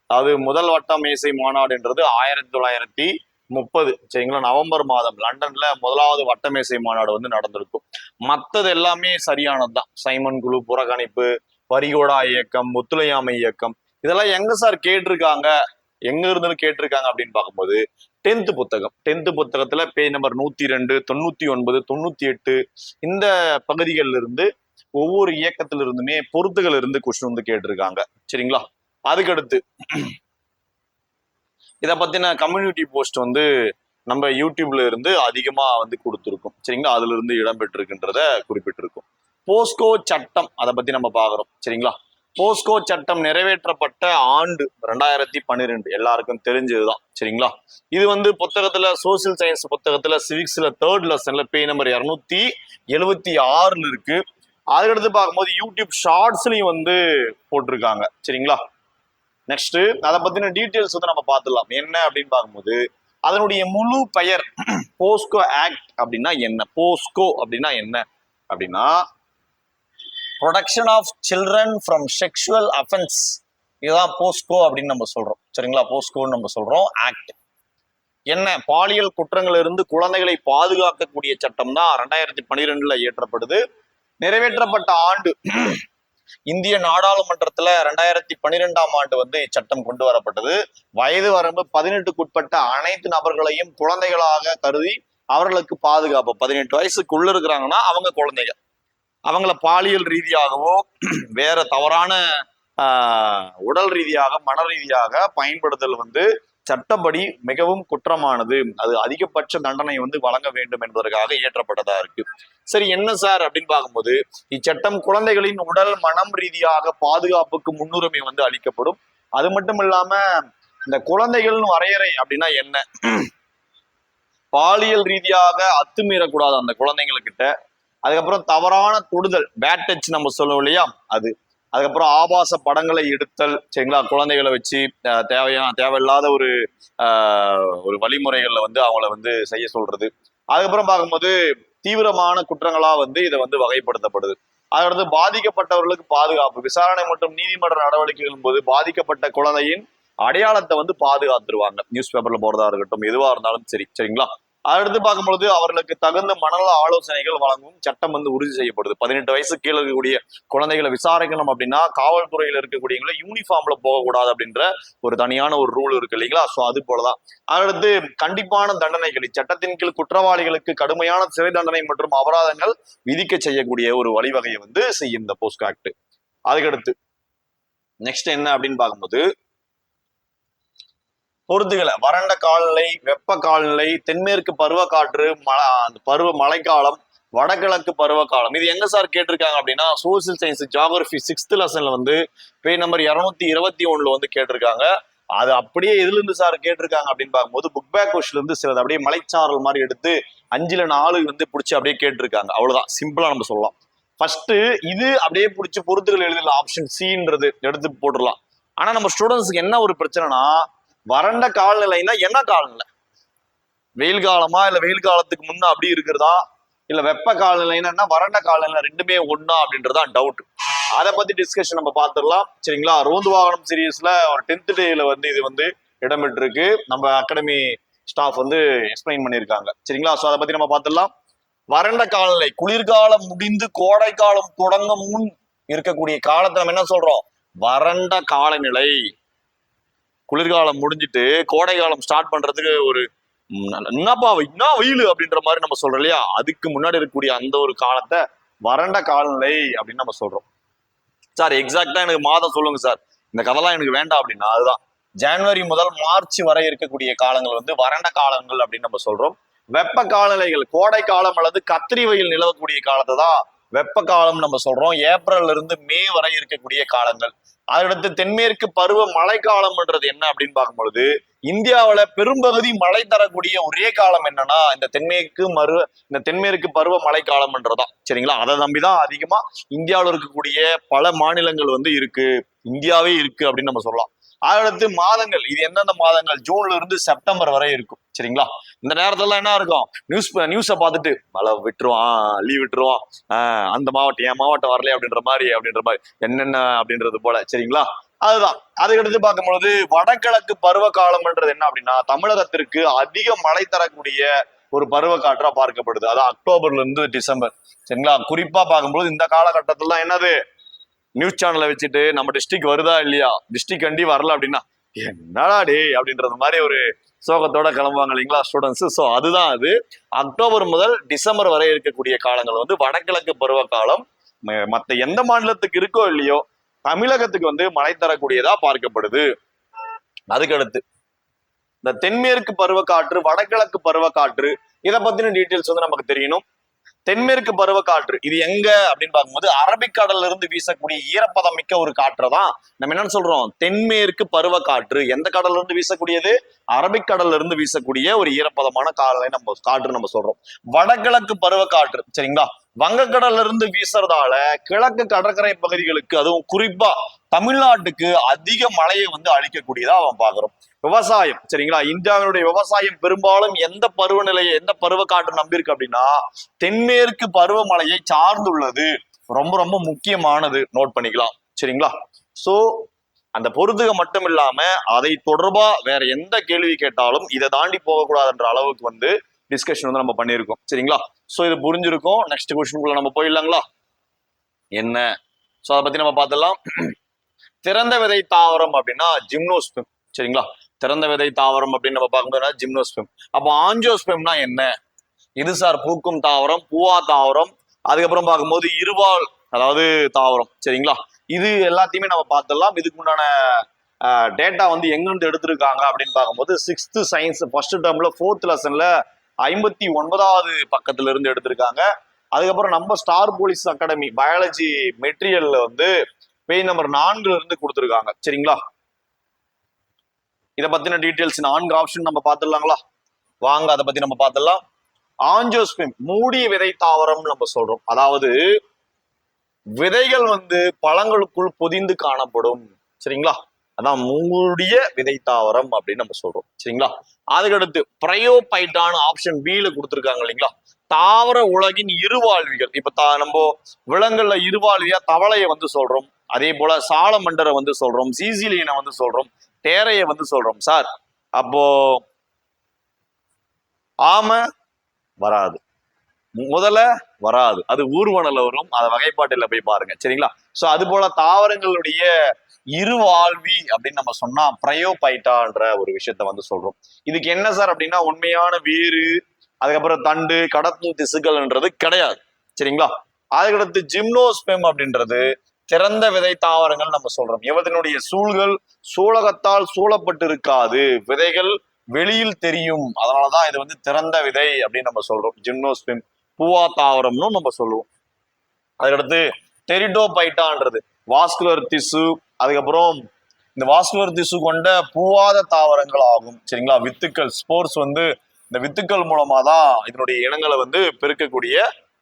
அதாவது முதல் வட்ட மேசை மாநாடுன்றது 1930, சரிங்களா, நவம்பர் மாதம் லண்டன்ல 1வது வட்ட மேசை மாநாடு நடந்திருக்கும். மற்றது எல்லாமே சரியானதுதான். சைமன் குழு, புறக்கணிப்பு, பரிகோடா இயக்கம், ஒத்துழையாமை இயக்கம், இதெல்லாம் எங்க சார் கேட்டிருக்காங்க, எங்க இருந்து கேட்டிருக்காங்க அப்படின்னு பார்க்கும்போது 10th புத்தகத்துல பேஜ் நம்பர் 102, 99, 98 இந்த பகுதிகளில் இருந்து ஒவ்வொரு இயக்கத்தில இருந்துமே பொறுத்துகள் இருந்து கொஸ்டின் கேட்டிருக்காங்க, சரிங்களா. அதுக்கடுத்து இதை பத்தின கம்யூனிட்டி போஸ்ட் நம்ம யூடியூப்ல இருந்து அதிகமா கொடுத்துருக்கோம், சரிங்களா. அதுல இருந்து இடம்பெற்றிருக்கின்றத குறிப்பிட்டிருக்கும். போஸ்கோ சட்டம் அதை பத்தி நம்ம பாக்குறோம், சரிங்களா. போஸ்கோ சட்டம் நிறைவேற்றப்பட்ட ஆண்டு 2012, எல்லாருக்கும் தெரிஞ்சதுதான், சரிங்களா. இது புத்தகத்துல சோசியல் சயின்ஸ் புத்தகத்துல சிவிக்ஸ்ல 3rd லெசன்ல பேஜ் நம்பர் 276 இருக்கு. அதுக்கடுத்து பார்க்கும்போது யூடியூப் ஷார்ட்ஸ்லயும் போட்டிருக்காங்க, சரிங்களா. நெக்ஸ்ட் அதை பத்தின டீட்டெயில்ஸ் வந்து நம்ம பார்த்துடலாம். என்ன அப்படின்னு பார்க்கும்போது அதனுடைய முழு பெயர் போஸ்கோ ஆக்ட் அப்படின்னா என்ன, போஸ்கோ அப்படின்னா என்ன அப்படின்னா protection of children from sexual offence, இதுதான் போஸ்கோ அப்படின்னு நம்ம சொல்றோம். சரிங்களா, போஸ்கோன்னு நம்ம சொல்றோம். ஆக்ட் என்ன, பாலியல் குற்றங்கள் இருந்து குழந்தைகளை பாதுகாக்கக்கூடிய சட்டம் தான் 2012 இயற்றப்படுது. நிறைவேற்றப்பட்ட ஆண்டு இந்திய நாடாளுமன்றத்துல 2012ஆம் ஆண்டு வந்து இச்சட்டம் கொண்டு வரப்பட்டது. வயது வரம்பு 18க்குட்பட்ட அனைத்து நபர்களையும் குழந்தைகளாக கருதி அவர்களுக்கு பாதுகாப்பு. 18 வயசுக்குள்ள இருக்கிறாங்கன்னா அவங்க குழந்தைகள், அவங்கள பாலியல் ரீதியாகவோ வேற தவறான உடல் ரீதியாக மன ரீதியாக பயன்படுத்தல் வந்து சட்டப்படி மிகவும் குற்றமானது. அது அதிகபட்ச தண்டனை வந்து வழங்க வேண்டும் என்பதற்காக இயற்றப்பட்டதா இருக்கு. சரி, என்ன சார் அப்படின்னு பார்க்கும்போது இச்சட்டம் குழந்தைகளின் உடல் மனம் ரீதியாக பாதுகாப்புக்கு முன்னுரிமை வந்து அளிக்கப்படும். அது மட்டும் இல்லாம இந்த குழந்தைகள்னு வரையறை அப்படின்னா என்ன, பாலியல் ரீதியாக அத்துமீறக்கூடாது அந்த குழந்தைங்கக்கிட்ட. அதுக்கப்புறம் தவறான தொடுதல், பேட் டச் நம்ம சொல்லுவோம் இல்லையா, அது. அதுக்கப்புறம் ஆபாச படங்களை எடுத்தல், சரிங்களா, குழந்தைகளை வச்சு தேவையில்லாத ஒரு வழிமுறைகள்ல வந்து அவங்கள வந்து செய்ய சொல்றது. அதுக்கப்புறம் பார்க்கும்போது தீவிரமான குற்றங்களா வந்து இதை வந்து வகைப்படுத்தப்படுது. அதோட பாதிக்கப்பட்டவர்களுக்கு பாதுகாப்பு, விசாரணை மற்றும் நீதிமன்ற நடவடிக்கைகளின் போது பாதிக்கப்பட்ட குழந்தையின் அடையாளத்தை வந்து பாதுகாத்துருவாங்க. நியூஸ் பேப்பர்ல போறதா இருக்கட்டும், எதுவா இருந்தாலும் சரி. சரிங்களா, அடுத்து பார்க்கும்பொழுது அவர்களுக்கு தகுந்த மனநல ஆலோசனைகள் வழங்கும் சட்டம் வந்து உறுதி செய்யப்படுது. 18 வயசு கீழே இருக்கக்கூடிய குழந்தைகளை விசாரிக்கணும் அப்படின்னா காவல்துறையில இருக்கக்கூடியவங்களை யூனிஃபார்ம்ல போகக்கூடாது அப்படின்ற ஒரு தனியான ஒரு ரூல் இருக்கு இல்லைங்களா. ஸோ அது போலதான். அடுத்து கண்டிப்பான தண்டனைகள், இச்சட்டத்தின் கீழ் குற்றவாளிகளுக்கு கடுமையான சிறை தண்டனை மற்றும் அபராதங்கள் விதிக்க செய்யக்கூடிய ஒரு வழிவகையை வந்து செய்யும் இந்த போஸ்கோ ஆக்ட். அதுக்கடுத்து நெக்ஸ்ட் என்ன அப்படின்னு பார்க்கும்போது பொறுத்துகளை வறண்ட காலநிலை, வெப்ப காலநிலை, தென்மேற்கு பருவக்காற்று, பருவ மழைக்காலம், வடகிழக்கு பருவகாலம். இது எங்க சார் கேட்டிருக்காங்க அப்படின்னா சோசியல் சயின்ஸ் ஜியாகிரபி 6th லெசன்ல வந்து பேஜ் நம்பர் 221 வந்து கேட்டிருக்காங்க. அது அப்படியே எதுல இருந்து சார் கேட்டிருக்காங்க அப்படின்னு பார்க்கும்போது புக் பேக் கொஸ்டின்ல இருந்து சிலது அப்படியே மலைச்சாரல் மாதிரி எடுத்து 5ல் 4 வந்து பிடிச்சி அப்படியே கேட்டிருக்காங்க. அவ்வளவுதான், சிம்பிளா நம்ம சொல்லலாம். ஃபர்ஸ்ட் இது அப்படியே பிடிச்சி பொறுத்துகள் எழுதலாம், ஆப்ஷன் சின்றது எடுத்து போட்டுடலாம். ஆனா நம்ம ஸ்டூடெண்ட்ஸுக்கு என்ன ஒரு பிரச்சனைனா வறண்ட காலநிலைன்னா என்ன காலநிலை, வெயில் காலமா இல்ல வெயில் காலத்துக்கு முன்ன அப்படி இருக்கிறதா, இல்ல வெப்ப காலநிலைன்னா வறண்ட காலநிலை ரெண்டுமே ஒண்ணா அப்படின்றதா டவுட். அதை பத்தி டிஸ்கஷன் நம்ம பார்த்துடலாம். சரிங்களா, ரோந்து வாகனம் சீரீஸ்ல ஒரு 10th டேல வந்து இது வந்து இடம்பெற்றிருக்கு. நம்ம அகாடமி ஸ்டாஃப் வந்து எக்ஸ்பிளைன் பண்ணியிருக்காங்க. சரிங்களா, ஸோ அதை பத்தி நம்ம பார்த்துடலாம். வறண்ட காலநிலை குளிர்காலம் முடிந்து கோடை காலம் தொடங்க முன் இருக்கக்கூடிய காலத்தை நம்ம என்ன சொல்றோம், வறண்ட காலநிலை. குளிர்காலம் முடிஞ்சிட்டு கோடை காலம் ஸ்டார்ட் பண்றதுக்கு ஒரு என்னப்பா என்ன வெயில் அப்படின்ற மாதிரி நம்ம சொல்றோம் இல்லையா, அதுக்கு முன்னாடி இருக்கக்கூடிய அந்த ஒரு காலத்தை வறண்ட காலநிலை அப்படின்னு நம்ம சொல்றோம். சார் எக்ஸாக்டா எனக்கு மாதம் சொல்லுங்க சார், இந்த கதைலாம் எனக்கு வேண்டாம் அப்படின்னா அதுதான் ஜனவரி முதல் மார்ச் வரை இருக்கக்கூடிய காலங்கள் வந்து வறண்ட காலங்கள் அப்படின்னு நம்ம சொல்றோம். வெப்ப காலநிலைகள் கோடை காலம் அல்லது கத்திரி வெயில் நிலவக்கூடிய காலத்தை தான் வெப்ப காலம் நம்ம சொல்றோம். ஏப்ரல்ல இருந்து மே வரை இருக்கக்கூடிய காலங்கள். அதடுத்து தென்மேற்கு பருவ மழைக்காலம்ன்றது என்ன அப்படின்னு பார்க்கும்பொழுது இந்தியாவில பெரும்பகுதி மழை தரக்கூடிய ஒரே காலம் என்னன்னா இந்த தென்மேற்கு பருவ மழைக்காலம்ன்றதான். சரிங்களா, அதை நம்பிதான் அதிகமா இந்தியாவில் இருக்கக்கூடிய பல மாநிலங்கள் வந்து இருக்கு, இந்தியாவே இருக்கு அப்படின்னு நம்ம சொல்லலாம். அடுத்து மாதங்கள், இது எந்தெந்த மாதங்கள், ஜூன்ல இருந்து செப்டம்பர் வரை இருக்கும். சரிங்களா, இந்த நேரத்துல என்ன இருக்கும், நியூஸை பார்த்துட்டு மழை விட்டுருவான், லீவ் விட்டுருவான், அந்த மாவட்டம் என் மாவட்டம் வரல அப்படின்ற மாதிரி என்னென்ன அப்படின்றது போல. சரிங்களா, அதுதான். அதுக்கடுத்து பார்க்கும்பொழுது வடகிழக்கு பருவ காலம்ன்றது என்ன அப்படின்னா தமிழகத்திற்கு அதிக மழை தரக்கூடிய ஒரு பருவ காற்றா பார்க்கப்படுது. அதான் அக்டோபர்ல இருந்து டிசம்பர். சரிங்களா, குறிப்பா பார்க்கும்போது இந்த காலகட்டத்துல என்னது, நியூஸ் சேனலை வச்சுட்டு நம்ம டிஸ்ட்ரிக்ட் வருதா இல்லையா, டிஸ்ட்ரிக்ட் கண்டி வரல அப்படின்னா என்னடா டே அப்படின்றது மாதிரி ஒரு சோகத்தோட கிளம்புவாங்க இல்லைங்களா ஸ்டூடெண்ட்ஸ். ஸோ அதுதான் அது. அக்டோபர் முதல் டிசம்பர் வரை இருக்கக்கூடிய காலங்கள் வந்து வடகிழக்கு பருவ காலம். மற்ற எந்த மாநிலத்துக்கு இருக்கோ இல்லையோ தமிழகத்துக்கு வந்து மழை தரக்கூடியதா பார்க்கப்படுது. அதுக்கடுத்து இந்த தென்மேற்கு பருவக்காற்று, வடகிழக்கு பருவக்காற்று, இதை பத்தின டீட்டெயில்ஸ் வந்து நமக்கு தெரியணும். தென்மேற்கு பருவக்காற்று இது எங்க அப்படின்னு பார்க்கும்போது அரபிக்கடல்ல இருந்து வீசக்கூடிய ஈரப்பதம் மிக்க ஒரு காற்றை தான் நம்ம என்னன்னு சொல்றோம், தென்மேற்கு பருவக்காற்று. எந்த கடல்ல இருந்து வீசக்கூடியது, அரபிக்கடல்ல இருந்து வீசக்கூடிய ஒரு ஈரப்பதமான காற்று நம்ம சொல்றோம். வடகிழக்கு பருவக்காற்று, சரிங்களா, வங்கக்கடல்ல இருந்து வீசுறதால கிழக்கு கடற்கரை பகுதிகளுக்கு, அதுவும் குறிப்பா தமிழ்நாட்டுக்கு அதிக மழையை வந்து அளிக்கக்கூடியதா அவன் பாக்குறோம். விவசாயம் சரிங்களா, இந்தியாவினுடைய விவசாயம் பெரும்பாலும் எந்த பருவநிலையை எந்த பருவ காற்று நம்பியிருக்கு அப்படின்னா தென்மேற்கு பருவமழையை சார்ந்துள்ளது. ரொம்ப ரொம்ப முக்கியமானது, நோட் பண்ணிக்கலாம் சரிங்களா. சோ அந்த பொறுத்துக மட்டும் இல்லாம அதை தொடர்பா வேற எந்த கேள்வி கேட்டாலும் இதை தாண்டி போகக்கூடாதுன்ற அளவுக்கு வந்து டிஸ்கஷன் வந்து நம்ம பண்ணியிருக்கோம் சரிங்களா. சோ இது புரிஞ்சிருக்கும். நெக்ஸ்ட் கொஸ்டினுக்குள்ள நம்ம போயிடலாங்களா. என்ன சோ அதை பத்தி நம்ம பார்த்துடலாம். திறந்த விதை தாவரம் அப்படின்னா ஜிம்னோஸ்பெர்ம் சரிங்களா. திறந்த விதை தாவரம் அப்படின்னு நம்ம பார்க்கும்போது ஜிம்னோஸ்பெர்ம். அப்போ ஆஞ்சியோஸ்பெர்ம்னா என்ன? இது சார் பூக்கும் தாவரம், பூவா தாவரம், அதுக்கப்புறம் பார்க்கும்போது இருவாள் அதாவது தாவரம் சரிங்களா. இது எல்லாத்தையுமே நம்ம பார்த்துடலாம். இதுக்கு உண்டான டேட்டா வந்து எங்கிருந்து எடுத்திருக்காங்க அப்படின்னு பார்க்கும்போது 6th சயின்ஸ் ஃபர்ஸ்ட் டேர்ம்ல 4th லெசன்ல 59வது பக்கத்துல இருந்து எடுத்திருக்காங்க. அதுக்கப்புறம் நம்ம ஸ்டார் போலீஸ் அகாடமி பயாலஜி மெட்டீரியல்ல வந்து பேஜ் நம்பர் 4 இருந்து கொடுத்துருக்காங்க சரிங்களா. இதை பத்தின டீட்டெயில்ஸ் 4 ஆப்ஷன் நம்ம பார்த்துடலாங்களா. வாங்க அதை பத்தி நம்ம பார்த்துடலாம். ஆஞ்சியோஸ்பெர்ம் மூடிய விதை தாவரம் நம்ம சொல்றோம். அதாவது விதைகள் வந்து பழங்களுக்குள் பொதிந்து காணப்படும் சரிங்களா. அதான் மூடிய விதை தாவரம் அப்படின்னு நம்ம சொல்றோம் சரிங்களா. அதுக்கடுத்து பிரயோபைட்டான ஆப்ஷன் பில கொடுத்துருக்காங்க இல்லைங்களா. தாவர உலகின் இருவாழ்விகள். இப்ப நம்ம விலங்குல இருவாழ்வியா தவளையை வந்து சொல்றோம், அதே போல சாலமண்டரை வந்து சொல்றோம், சீசிலியனை வந்து சொல்றோம், தேரையை வந்து சொல்றோம் சார். அப்போ ஆம வராது, முதல்ல வராது, அது ஊர்வனல வரும். அதை வகைப்பாட்டில போய் பாருங்க சரிங்களா. சோ அது போல தாவரங்களுடைய இருவாழ்வி அப்படின்னு நம்ம சொன்னா பிரயோபைட்டான்ற ஒரு விஷயத்த வந்து சொல்றோம். இதுக்கு என்ன சார் அப்படின்னா உண்மையான வேறு அதுக்கப்புறம் தண்டு கடத்தும் திசுக்கள்ன்றது கிடையாது சரிங்களா. அதுக்கடுத்து ஜிம்னோஸ்பெர்ம் அப்படின்றது திறந்த விதை தாவரங்கள் நம்ம சொல்றோம். இவற்றினுடைய சூழ்கள் சூலகத்தால் சூழப்பட்டு இருக்காது, விதைகள் வெளியில் தெரியும், அதனாலதான் இது வந்து திறந்த விதை அப்படின்னு நம்ம சொல்றோம். ஜிம்னோஸ்பெர்ம் பூவா தாவரம்னு நம்ம சொல்லுவோம். அதுக்கடுத்து டெரிடோபைட்டான்றது வாஸ்குலர் திசு, அதுக்கப்புறம் இந்த வாஸ்குலர் திசு கொண்ட பூவாத தாவரங்கள் ஆகும் சரிங்களா. வித்துக்கள் ஸ்போர்ஸ் வந்து இந்த வித்துக்கள் மூலமா தான் இதனுடைய இனங்களை வந்து பெருக்கக்கூடிய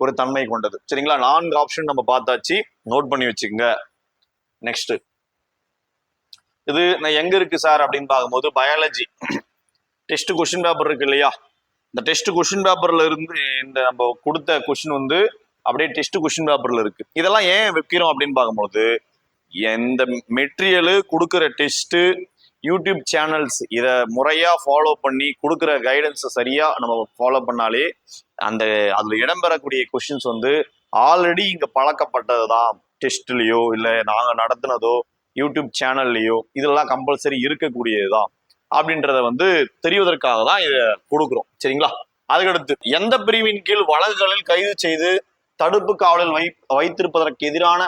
ஒரு தன்மை கொண்டது சரிங்களா. 4 ஆப்ஷன் நம்ம பார்த்தாச்சு, நோட் பண்ணி வச்சுக்கோங்க. நெக்ஸ்ட் இது நான் எங்க இருக்கு சார் அப்படின்னு பார்க்கும்போது பயாலஜி டெஸ்ட் கொஸ்டின் பேப்பர் இருக்கு இல்லையா. இந்த டெஸ்ட் கொஸ்டின் பேப்பர்ல இருந்து இந்த நம்ம கொடுத்த கொஸ்டின் வந்து அப்படியே டெஸ்ட் கொஸ்டின் பேப்பர்ல இருக்கு. இதெல்லாம் ஏன் வைக்கிறோம் அப்படின்னு பார்க்கும்போது எந்த மெட்டீரியலு கொடுக்குற டெஸ்ட் யூடியூப் சேனல்ஸ் இதை முறையா ஃபாலோ பண்ணி கொடுக்குற கைடன்ஸை சரியா நம்ம ஃபாலோ பண்ணாலே அந்த அதுல இடம்பெறக்கூடிய கொஸ்டின்ஸ் வந்து ஆல்ரெடி இங்க பழக்கப்பட்டது தான். டெஸ்ட்லயோ இல்லை நாங்க நடத்தினதோ யூடியூப் சேனல்லையோ இதெல்லாம் கம்பல்சரி இருக்கக்கூடியதுதான் அப்படின்றத வந்து தெரிவதற்காக தான் இதை கொடுக்குறோம் சரிங்களா. அதுக்கடுத்து எந்த பிரிவின் கீழ் வழக்குகளில் கைது செய்து தடுப்பு காவலில் வைத்திருப்பதற்கு எதிரான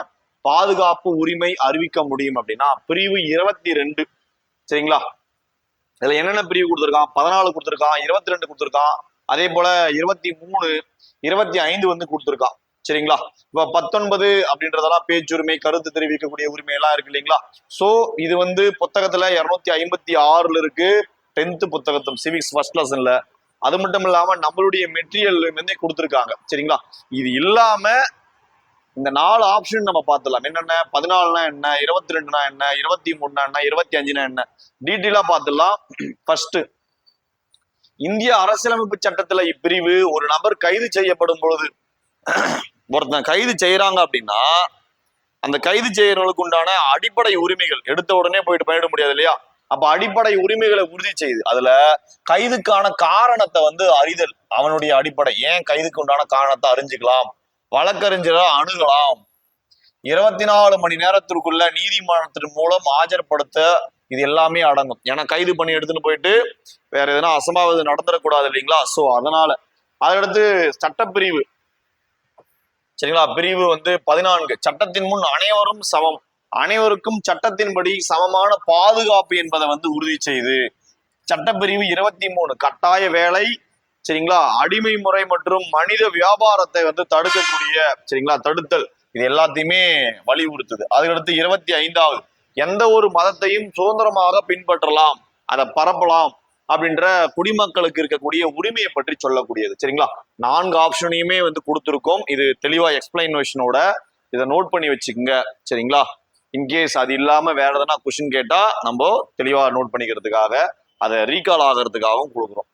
பாதுகாப்பு உரிமை அறிவிக்க முடியும் அப்படின்னா பிரிவு 22 சரிங்களா. இதுல என்னென்ன பிரிவு கொடுத்துருக்கான்? 14 கொடுத்துருக்கான், 22 கொடுத்துருக்கான், அதே போல 23, 25 வந்து கொடுத்துருக்கான் சரிங்களா. இப்ப 19 அப்படின்றதெல்லாம் பேச்சுரிமை கருத்து தெரிவிக்கக்கூடிய உரிமை எல்லாம் இருக்கு இல்லைங்களா. சோ இது வந்து புத்தகத்துல 256 இருக்கு 10th புத்தகத்தும் சிவிக்ஸ் ஃபர்ஸ்ட் லெசன்ல. அது மட்டும் இல்லாம நம்மளுடைய மெட்டீரியல் வந்து கொடுத்துருக்காங்க சரிங்களா. இது இல்லாம இந்த 4 ஆப்ஷன் நம்ம பார்த்துலாம். என்னென்ன 14னா என்ன, 22னா என்ன, 23னா என்ன, 25னா என்ன, டீட்டெயிலா பார்த்துடலாம். ஃபர்ஸ்ட் இந்திய அரசியலமைப்பு சட்டத்துல இப்பிரிவு ஒரு நபர் கைது செய்யப்படும் பொழுது ஒருத்தன் கைது செய்யறாங்க அப்படின்னா அந்த கைது செய்யறவங்களுக்கு உண்டான அடிப்படை உரிமைகள் எடுத்த உடனே போயிட்டு பண்ணிட முடியாது இல்லையா. அப்ப அடிப்படை உரிமைகளை உறுதி செய்யுது. அதுல கைதுக்கான காரணத்தை வந்து அறிதல் அவனுடைய அடிப்படை. ஏன் கைதுக்கு உண்டான காரணத்தை அறிஞ்சுக்கலாம், வழக்கறிஞரை அணுகலாம், 24 மணி நேரத்திற்குள்ள நீதிமன்றத்தின் மூலம் ஆஜர்படுத்த இது எல்லாமே அடங்கும். ஏன்னா கைது பண்ணி எடுத்துன்னு போயிட்டு வேற எதுனா அசம்பாவிதம் நடந்துடக்கூடாது இல்லைங்களா. சோ அதனால அதடுத்து சட்டப்பிரிவு சரிங்களா. பிரிவு வந்து 14 சட்டத்தின் முன் அனைவரும் சமம், அனைவருக்கும் சட்டத்தின்படி சமமான பாதுகாப்பு என்பதை வந்து உறுதி செய்து. சட்டப்பிரிவு 23 கட்டாய வேலை சரிங்களா, அடிமை முறை மற்றும் மனித வியாபாரத்தை வந்து தடுக்கக்கூடிய சரிங்களா தடுத்தல், இது எல்லாத்தையுமே வலியுறுத்துது. அதுக்கடுத்து 25வது எந்த ஒரு மதத்தையும் சுதந்திரமாக பின்பற்றலாம், அதை பரப்பலாம் அப்படின்ற குடிமக்களுக்கு இருக்கக்கூடிய உரிமையை பற்றி சொல்லக்கூடியது சரிங்களா. 4 ஆப்ஷனையுமே வந்து கொடுத்துருக்கோம். இது தெளிவா எக்ஸ்பிளனேஷனோட இதை நோட் பண்ணி வச்சுக்கோங்க சரிங்களா. இன்கேஸ் அது இல்லாம வேற எதனா கொஸ்டின் கேட்டா நம்ம தெளிவா நோட் பண்ணிக்கிறதுக்காக அதை ரீகால் ஆகிறதுக்காகவும் கொடுக்குறோம்.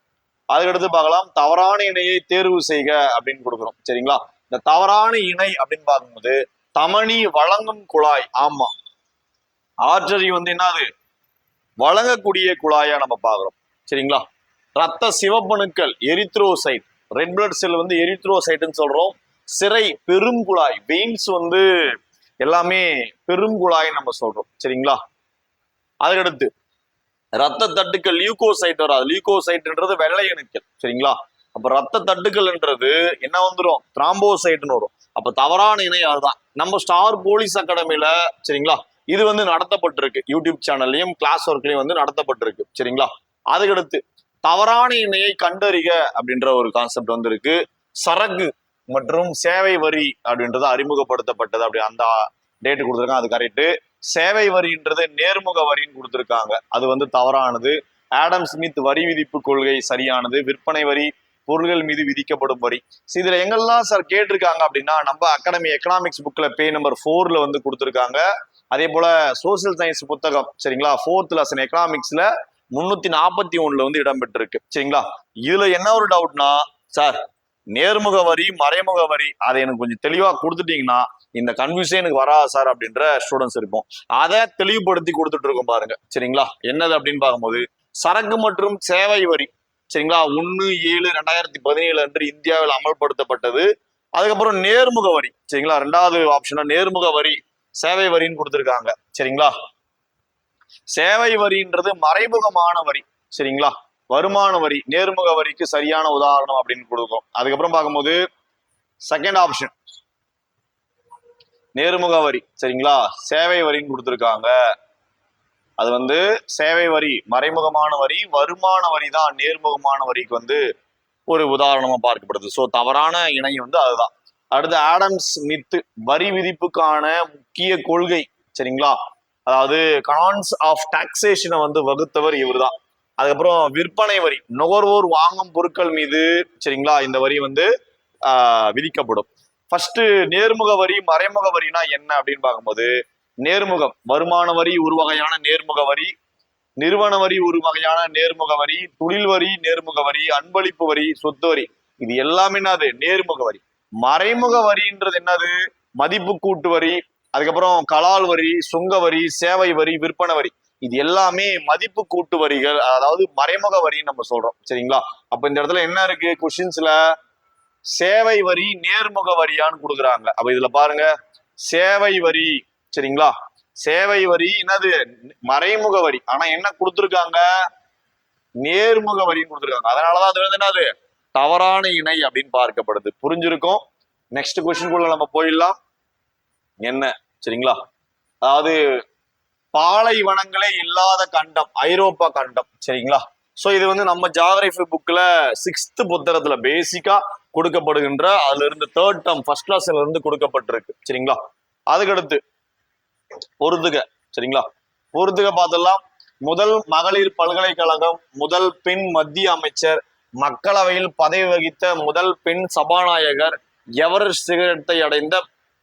அதுக்கடுத்து பார்க்கலாம், தவறான இணையை தேர்வு செய்க அப்படின்னு கொடுக்குறோம். சரிங்களா? இந்த தவறான இணை அப்படின்னு பார்க்கும்போது தமனி வழங்கும் குழாய். ஆமா, ஆர்டரி வந்து என்னது, வழங்கக்கூடிய குழாயா நம்ம பார்க்கிறோம். சரிங்களா? ரத்த சிவப்பணுக்கள் எரித்ரோசைட், ரெட் பிளட் செல் வந்து எரித்ரோசைட்னு சொல்றோம். சிறை பெருங்குழாய், வெயின்ஸ் வந்து எல்லாமே பெருங்குழாய் நம்ம சொல்றோம். சரிங்களா? அதுக்கடுத்து ரத்த தட்டுக்கள் லியூகோசைட் வராது. லியூகோசைட்ன்றது வெள்ளை அணுக்கள். சரிங்களா? அப்ப ரத்த தட்டுக்கள்ன்றது என்ன வந்துடும், திராம்போசைட்னு வரும். அப்ப தவறான இணை அதுதான். நம்ம ஸ்டார் போலீஸ் அகாடமில சரிங்களா இது வந்து நடத்தப்பட்டிருக்கு. யூடியூப் சேனல்லையும் கிளாஸ் ஒர்க்லயும் வந்து நடத்தப்பட்டிருக்கு. சரிங்களா? அதுக்கடுத்து தவறான இணையை கண்டறிக அப்படின்ற ஒரு கான்செப்ட் வந்து இருக்கு. சரக்கு மற்றும் சேவை வரி அப்படின்றது அறிமுகப்படுத்தப்பட்டது. அப்படி அந்த டேட் கொடுத்துருக்காங்க, அது கரெக்டு. சேவை வரின்றது நேர்முக வரின்னு கொடுத்துருக்காங்க, அது வந்து தவறானது. ஆடம் ஸ்மித் வரி விதிப்பு கொள்கை சரியானது. விற்பனை வரி பொருள்கள் மீது விதிக்கப்படும் வரி. இதுல எங்கெல்லாம் சார் கேட்டிருக்காங்க அப்படின்னா, நம்ம அகாடமி எக்கனாமிக்ஸ் புக்ல பே நம்பர் 4ல வந்து கொடுத்துருக்காங்க. அதே போல சோசியல் சயின்ஸ் புத்தகம் சரிங்களா 4th லெசன் எக்கனாமிக்ஸ்ல 341 வந்து இடம்பெற்றிருக்கு. சரிங்களா? இதுல என்ன ஒரு டவுட்னா, சார் நேர்முக வரி மறைமுக வரி அதை எனக்கு கொஞ்சம் தெளிவா கொடுத்துட்டீங்கன்னா இந்த கன்ஃபியூஷன் எனக்கு வரா சார் அப்படின்ற ஸ்டூடெண்ட்ஸ் இருக்கும். அதை தெளிவுபடுத்தி கொடுத்துட்டு இருக்கோம் பாருங்க. சரிங்களா? என்னது அப்படின்னு பார்க்கும்போது சரக்கு மற்றும் சேவை வரி சரிங்களா 1/7/2017 அன்று இந்தியாவில் அமல்படுத்தப்பட்டது. அதுக்கப்புறம் நேர்முக வரி சரிங்களா, 2வது ஆப்ஷனா நேர்முக வரி சேவை வரின்னு கொடுத்துருக்காங்க. சரிங்களா? சேவை வரின்றது மறைமுகமான வரி. சரிங்களா? வருமான வரி நேர்முக வரிக்கு சரியான உதாரணம் அப்படின்னு கொடுக்கும். அதுக்கப்புறம் பார்க்கும்போது செகண்ட் ஆப்ஷன் நேர்முக வரி சரிங்களா சேவை வரின்னு கொடுத்துருக்காங்க. அது வந்து சேவை வரி மறைமுகமான வரி, வருமான வரி தான் நேர்முகமான வரிக்கு வந்து ஒரு உதாரணமா பார்க்கப்படுது. ஸோ தவறான இணை வந்து அதுதான். அடுத்து ஆடம் ஸ்மித் வரி விதிப்புக்கான முக்கிய கொள்கை சரிங்களா, அதாவது கான்ஸ் ஆஃப் டாக்ஸேஷனை வந்து வகுத்தவர் இவர் தான். அதுக்கப்புறம் விற்பனை வரி நுகர்வோர் வாங்கும் பொருட்கள் மீது சரிங்களா இந்த வரி வந்து விதிக்கப்படும். ஃபர்ஸ்ட் நேர்முக வரி மறைமுக வரினா என்ன அப்படின்னு பார்க்கும்போது, நேர்முகம் வருமான வரி ஒரு வகையான நேர்முக வரி, நிறுவன வரி ஒரு வகையான நேர்முக வரி, தொழில் வரி நேர்முக வரி, அன்பளிப்பு வரி, சொத்து வரி, இது எல்லாமே என்னது நேர்முக வரி. மறைமுக வரின்றது என்னது, மதிப்பு கூட்டு வரி, அதுக்கப்புறம் கலால் வரி, சுங்க வரி, சேவை வரி, விற்பனை வரி, இது எல்லாமே மதிப்பு கூட்டு வரிகள், அதாவது மறைமுக வரின்னு நம்ம சொல்றோம். சரிங்களா? அப்ப இந்த இடத்துல என்ன இருக்கு கொஸ்டின்ஸ்ல, சேவை வரி நேர்முக வரியான்னு கொடுக்குறாங்க. அப்ப இதுல பாருங்க சேவை வரி சரிங்களா, சேவை வரி என்னது மறைமுக வரி, ஆனா என்ன கொடுத்துருக்காங்க நேர்முக வரின்னு கொடுத்துருக்காங்க. அதனாலதான் அது வந்து என்னது தவறான இணை அப்படின்னு பார்க்கப்படுது. புரிஞ்சிருக்கும். நெக்ஸ்ட் கொஸ்டின் குள்ள நம்ம போயிடலாம். என்ன சரிங்களா, அதாவது பாலைவனங்களே இல்லாத கண்டம் ஐரோப்பா கண்டம். சரிங்களா? ஸோ இது வந்து நம்ம ஜியாகிரபி புக்ல 6th புத்தகத்துல பேசிக்கா கொடுக்கப்படுகின்ற, அதுல இருந்து 3rd டேர்ம் ஃபர்ஸ்ட் கிளாஸ்ல இருந்து கொடுக்கப்பட்டிருக்கு. சரிங்களா? அதுக்கடுத்து பொறுத்துக சரிங்களா, பொறுத்துக பார்த்தலாம். முதல் மகளிர் பல்கலைக்கழகம், முதல் பெண் மத்திய அமைச்சர், மக்களவையில் பதவி வகித்த முதல் பெண் சபாநாயகர், எவரெஸ்ட் சிகரத்தை அடைந்த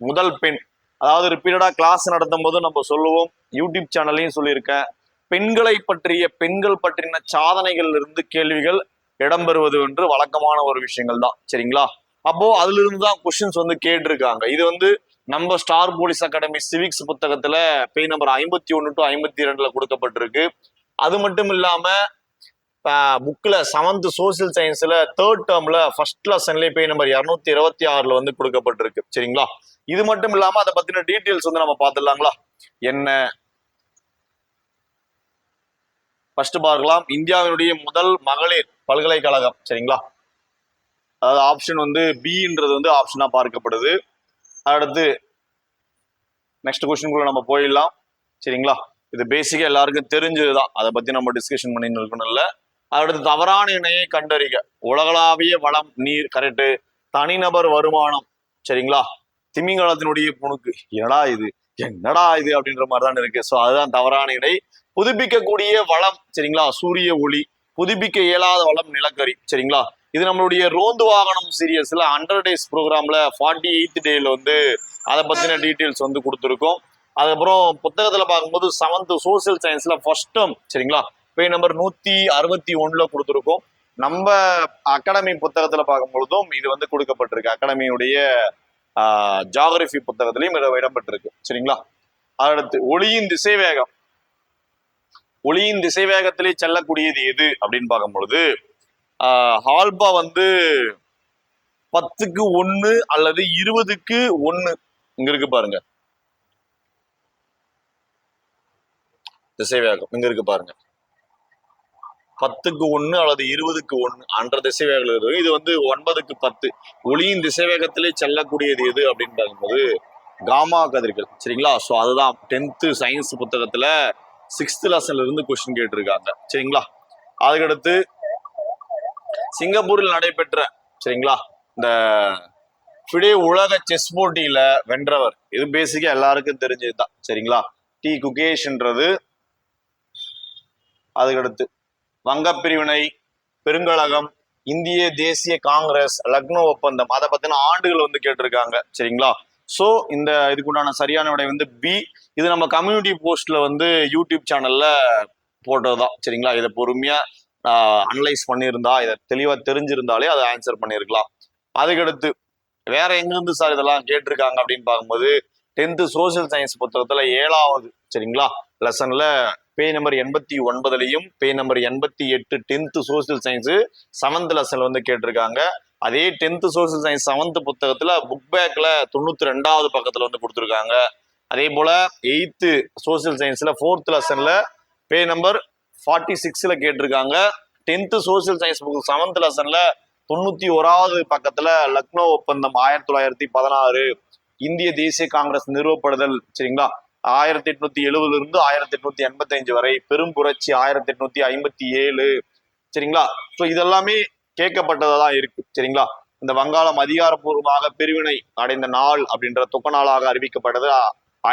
முதல் பெண். அதாவது ரிப்பீட்டடா கிளாஸ் நடத்தும் போது நம்ம சொல்லுவோம், யூடியூப் சேனல்லையும் சொல்லியிருக்கேன், பெண்களை பற்றிய பெண்கள் பற்றின சாதனைகள் இருந்து கேள்விகள் இடம்பெறுவது என்று வழக்கமான ஒரு விஷயங்கள் தான். சரிங்களா? அப்போ அதுல இருந்து தான் கொஸ்டின்ஸ் வந்து கேட்டிருக்காங்க. இது வந்து நம்ம ஸ்டார் போலீஸ் அகாடமி சிவிக்ஸ் புத்தகத்துல பேஜ் நம்பர் 51 to 52 கொடுக்கப்பட்டிருக்கு. அது மட்டும் இல்லாம புக்ல 7th சோசியல் சயின்ஸ்ல 3rd டேர்ம்ல ஃபர்ஸ்ட் லெசன்லயே பேஜ் நம்பர் 226 வந்து கொடுக்கப்பட்டிருக்கு. சரிங்களா? இது மட்டும் இல்லாம அதை பத்தின டீட்டெயில்ஸ் வந்து நம்ம பார்த்துடலாங்களா. என்ன ஃபர்ஸ்ட் பார்க்கலாம், இந்தியாவினுடைய முதல் மகளிர் பல்கலைக்கழகம். சரிங்களா? அதாவது ஆப்ஷன் வந்து பின்றது வந்து ஆப்ஷனா பார்க்கப்படுது. அடுத்து நெக்ஸ்ட் கொஸ்டின் நம்ம போயிடலாம். சரிங்களா? இது பேசிக்கா எல்லாருக்கும் தெரிஞ்சதுதான், அதை பத்தி நம்ம டிஸ்கஷன் பண்ணிட்டு இருக்கணும் இல்ல. அடுத்து தவறான இணையை கண்டறிக. உலகளாவிய வளம் நீர் கரெக்டு, தனிநபர் வருமானம் சரிங்களா, திமிங்கலத்தினுடைய புணுக்கு, என்னடா இது அப்படின்ற மாதிரிதான் இருக்கு. ஸோ அதுதான் தவறான இணை. புதுப்பிக்கக்கூடிய வளம் சரிங்களா சூரிய ஒளி, புதுப்பிக்க இயலாத வளம் நிலக்கரி. சரிங்களா? இது நம்மளுடைய ரோந்து வாகனம் சீரியஸ்ல 100 days ப்ரோக்ராம்ல 48th டேல வந்து அதை பத்தின டீட்டெயில்ஸ் வந்து கொடுத்துருக்கோம். அதுக்கப்புறம் புத்தகத்துல பார்க்கும்போது 7th சோசியல் சயின்ஸ்ல ஃபர்ஸ்ட் டேர்ம் சரிங்களா, பேஜ் நம்பர் 161 கொடுத்துருக்கோம். நம்ம அகாடமி புத்தகத்துல பார்க்கும்பொழுதும் இது வந்து கொடுக்கப்பட்டிருக்கு. அகாடமியுடைய ஜியாகிரபி புத்தகத்திலையும் இடம்பெற்றிருக்கு சரிங்களா. அடுத்து ஒளியின் திசைவேகம். ஒளியின் திசைவேகத்திலே செல்லக்கூடியது எது அப்படின்னு பார்க்கும் பொழுது ஆல்பா வந்து 10க்கு 1 அல்லது 20க்கு 1 இங்க இருக்கு பாருங்க. திசைவேகம் இங்க இருக்கு பாருங்க, 10க்கு 1 அல்லது 20க்கு 1 அன்ற திசைவேகம் இருக்கு. இது வந்து 9க்கு 10. ஒளியின் திசைவேகத்திலே செல்லக்கூடியது எது அப்படின்னு பார்க்கும்போது காமா கதிர்கள் சரிங்களா. ஸோ அதுதான் 10th சயின்ஸ் புத்தகத்துல 6th லெசன்ல இருந்து கொஸ்டின் கேட்டிருக்காங்க சரிங்களா. அதுக்கடுத்து சிங்கப்பூரில் நடைபெற்ற சரிங்களா இந்த ஃபிடே உலக செஸ் போட்டியில வென்றவர், இது பேசிக்கா எல்லாருக்கும் தெரிஞ்சதுதான் சரிங்களா. டி குகேஷ்ன்றது. அதுக்கடுத்து வங்க பிரிவினை, பெருங்கழகம், இந்திய தேசிய காங்கிரஸ், லக்னோ ஒப்பந்தம், அதை பத்தின ஆண்டுகள் வந்து கேட்டிருக்காங்க சரிங்களா. ஸோ இந்த இதுக்குண்டான சரியான விடை வந்து பி. இது நம்ம கம்யூனிட்டி போஸ்ட்ல வந்து யூடியூப் சேனல்ல போட்டதுதான் சரிங்களா. இதை பொறுமையா அனலைஸ் பண்ணியிருந்தா, இதை தெளிவா தெரிஞ்சிருந்தாலே அதை ஆன்சர் பண்ணியிருக்கலாம். அதுக்கடுத்து வேற எங்கிருந்து சார் இதெல்லாம் கேட்டிருக்காங்க அப்படின்னு பார்க்கும்போது 10th சோசியல் சயின்ஸ் புத்தகத்துல 7வது சரிங்களா லெசன்ல பேஜ் நம்பர் 89லையும் page number 88 10th social science 7th லெசன்ல வந்து கேட்டிருக்காங்க. அதே 10th சோசியல் சயின்ஸ் 7th புத்தகத்துல புக் பேக்ல 92வது பக்கத்துல வந்து கொடுத்துருக்காங்க. அதே போல 8th சோசியல் சயின்ஸ்ல 4th லெசன்ல பேஜ் நம்பர் 46ல கேட்டிருக்காங்க. 10th social science book 7th லெசன்ல 91வது பக்கத்துல லக்னோ ஒப்பந்தம் 1916, இந்திய தேசிய காங்கிரஸ் நிறுவப்படுதல் சரிங்களா 1870 இருந்து 1885 வரை, பெரும் புரட்சி 1857 சரிங்களா. ஸோ இதெல்லாமே கேட்கப்பட்டதான் இருக்கு சரிங்களா. இந்த வங்காளம் அதிகாரப்பூர்வமாக பிரிவினை அடைந்த நாள் அப்படின்ற துக்க நாளாக அறிவிக்கப்பட்டது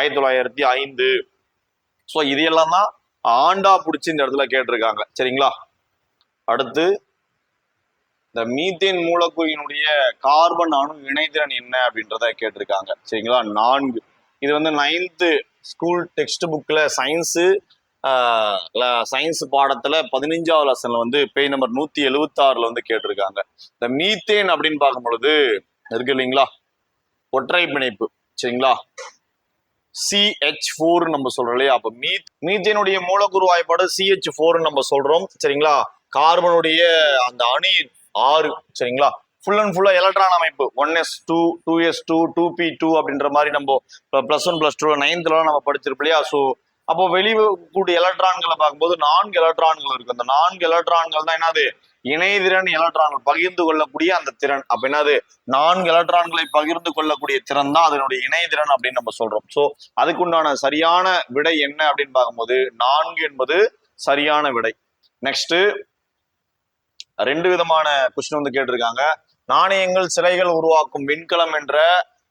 1905. ஸோ இது எல்லாம் தான் ஆண்டா பிடிச்சி இந்த இடத்துல கேட்டிருக்காங்க சரிங்களா. அடுத்து இந்த மீத்தேன் மூலக்கூறினுடைய கார்பன் அணு இணைதிறன் என்ன அப்படின்றத கேட்டிருக்காங்க சரிங்களா. 4. இது வந்து 9th ஸ்கூல் டெக்ஸ்ட் புக்ல சயின்ஸ் பாடத்துல 15வது லெசன்ல வந்து பேஜ் நம்பர் 176 வந்து கேட்டிருக்காங்க. இந்த மீத்தேன் அப்படின்னு பார்க்கும் பொழுது இருக்கு இல்லைங்களா, ஒற்றை பிணைப்பு சரிங்களா, CH4 நம்ம சொல்றோம் இல்லையா. அப்ப மீத்தேனுடைய மூலக்கூறு வாய்ப்பாடு CH4 நம்ம சொல்றோம் சரிங்களா. கார்பனுடைய அந்த அணு 6 சரிங்களா. ஃபுல் அண்ட் ஃபுல்லா எலக்ட்ரான் அமைப்பு 1s2 2s2 2p2 அப்படின்ற மாதிரி நம்ம +1 +2 9th நம்ம படிச்சிருப்போம் இல்லையா. ஸோ அப்போ வெளிக்கூடிய எலக்ட்ரான்களை பார்க்கும்போது 4 எலக்ட்ரான்கள் இருக்கு. அந்த 4 எலக்ட்ரான்கள் தான் என்னது, இணைதிறன் எலக்ட்ரான்கள், பகிர்ந்து கொள்ளக்கூடிய அந்த திறன். அப்ப என்னது, 4 எலக்ட்ரான்களை பகிர்ந்து கொள்ளக்கூடிய திறன் தான் அதனுடைய இணைதிறன் அப்படின்னு நம்ம சொல்றோம். ஸோ அதுக்குண்டான சரியான விடை என்ன அப்படின்னு பார்க்கும்போது 4 என்பது சரியான விடை. நெக்ஸ்ட் 2 விதமான கொஸ்டின் வந்து கேட்டிருக்காங்க. நாணயங்கள் சிலைகள் உருவாக்கும் விண்கலம் என்ற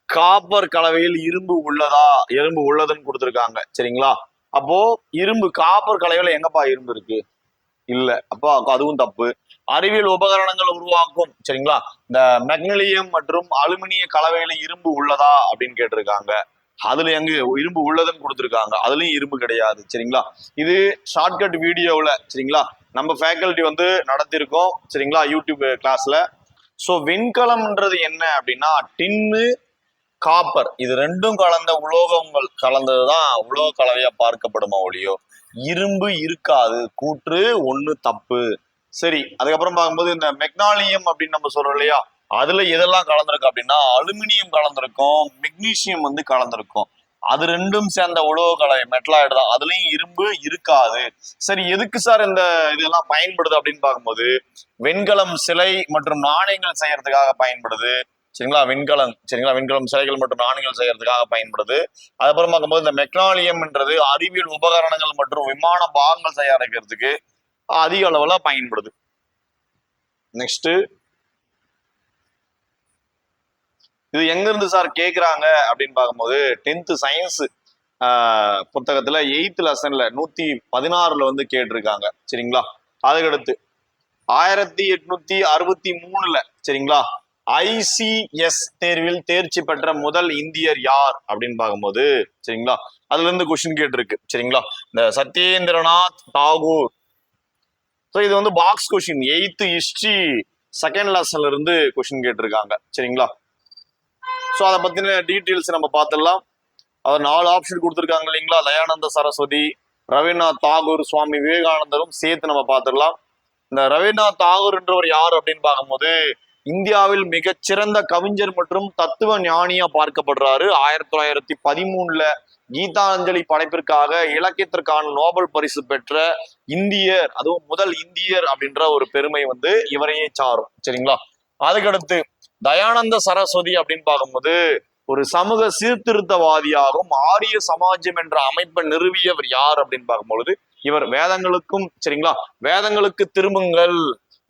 காப்பர் கலவையில் இரும்பு உள்ளதா, இரும்பு உள்ளதுன்னு கொடுத்துருக்காங்க சரிங்களா. அப்போ இரும்பு காப்பர் கலவையில எங்கப்பா இரும்பு இருக்கு, இல்ல, அப்போ அதுவும் தப்பு. அறிவியல் உபகரணங்கள் உருவாக்கும் சரிங்களா இந்த மெக்னீசியம் மற்றும் அலுமினிய கலவையில இரும்பு உள்ளதா அப்படின்னு கேட்டிருக்காங்க. அதுல எங்க இரும்பு உள்ளதுன்னு கொடுத்துருக்காங்க, அதுலயும் இரும்பு கிடையாது சரிங்களா. இது ஷார்ட்கட் வீடியோவில் சரிங்களா நம்ம ஃபேக்கல்டி வந்து நடத்திருக்கோம் சரிங்களா யூடியூப் கிளாஸ்ல. ஸோ விண்கலம்ன்றது என்ன அப்படின்னா டின்னு காப்பர் இது ரெண்டும் கலந்த உலோகங்கள் கலந்ததுதான் உலோக கலவையா பார்க்கப்படுமா ஒழியோ இரும்பு இருக்காது. கூற்று 1 தப்பு. சரி, அதுக்கப்புறம் பார்க்கும்போது இந்த மெக்னாலியம் அப்படின்னு நம்ம சொல்றோம் இல்லையா, அதுல எதெல்லாம் கலந்துருக்கும் அப்படின்னா அலுமினியம் கலந்துருக்கும், மெக்னீசியம் வந்து கலந்துருக்கும். அது ரெண்டும் சேர்ந்த உலோக கலவை மெட்டலாய்டு தான், அதுலயும் இரும்பு இருக்காது. சரி, எதுக்கு சார் இந்த இதெல்லாம் பயன்படுது அப்படின்னு பார்க்கும்போது வெண்கலம் சிலை மற்றும் நாணயங்கள் செய்யறதுக்காக பயன்படுது சரிங்களா. விண்கலம் சிலைகள் மற்றும் நாணயங்கள் செய்யறதுக்காக பயன்படுது. அதுக்கப்புறம் பார்க்கும்போது இந்த மெக்னாலியம்ன்றது அறிவியல் உபகரணங்கள் மற்றும் விமான பாகங்கள் தயாரிக்கிறதுக்கு அதிக அளவுல பயன்படுது. நெக்ஸ்ட் இது எங்க இருந்து சார் கேக்குறாங்க அப்படின்னு பார்க்கும்போது 10th சயின்ஸ் புத்தகத்துல 8th லெசன்ல 116 வந்து கேட்டிருக்காங்க சரிங்களா. அதுக்கடுத்து 1863 சரிங்களா ஐசிஎஸ் தேர்வில் தேர்ச்சி பெற்ற முதல் இந்தியர் யார் அப்படின்னு பார்க்கும்போது சரிங்களா, அதுல இருந்து கொஸ்டின் கேட்டிருக்கு சரிங்களா. இந்த சத்யேந்திரநாத் தாகூர். ஸோ இது வந்து box question, 8th history second லெசன்ல இருந்து கொஸ்டின் கேட்டிருக்காங்க சரிங்களா. ஸோ அதை பத்தின டீட்டெயில்ஸ் நம்ம பார்த்துடலாம். அவர் 4 ஆப்ஷன் கொடுத்துருக்காங்க இல்லைங்களா, தயானந்த சரஸ்வதி, ரவீந்திரநாத் தாகூர், சுவாமி விவேகானந்தரும் சேர்த்து நம்ம பார்த்துடலாம். இந்த ரவீந்திரநாத் தாகூர் என்றவர் யார் அப்படின்னு பார்க்கும்போது இந்தியாவில் மிகச்சிறந்த கவிஞர் மற்றும் தத்துவ ஞானியா பார்க்கப்படுறாரு. 1913 கீதாஞ்சலி படைப்பிற்காக இலக்கியத்திற்கான நோபல் பரிசு பெற்ற இந்தியர், அதுவும் முதல் இந்தியர் அப்படின்ற ஒரு பெருமை வந்து இவரையே சாரும் சரிங்களா. அதுக்கடுத்து தயானந்த சரஸ்வதி அப்படின்னு பார்க்கும்போது ஒரு சமூக சீர்திருத்தவாதியாகவும் ஆரிய சமாஜம் என்ற அமைப்பை நிறுவியவர் யார் அப்படின்னு பார்க்கும்பொழுது இவர் வேதங்களுக்கும் சரிங்களா, வேதங்களுக்கு திரும்புங்கள்,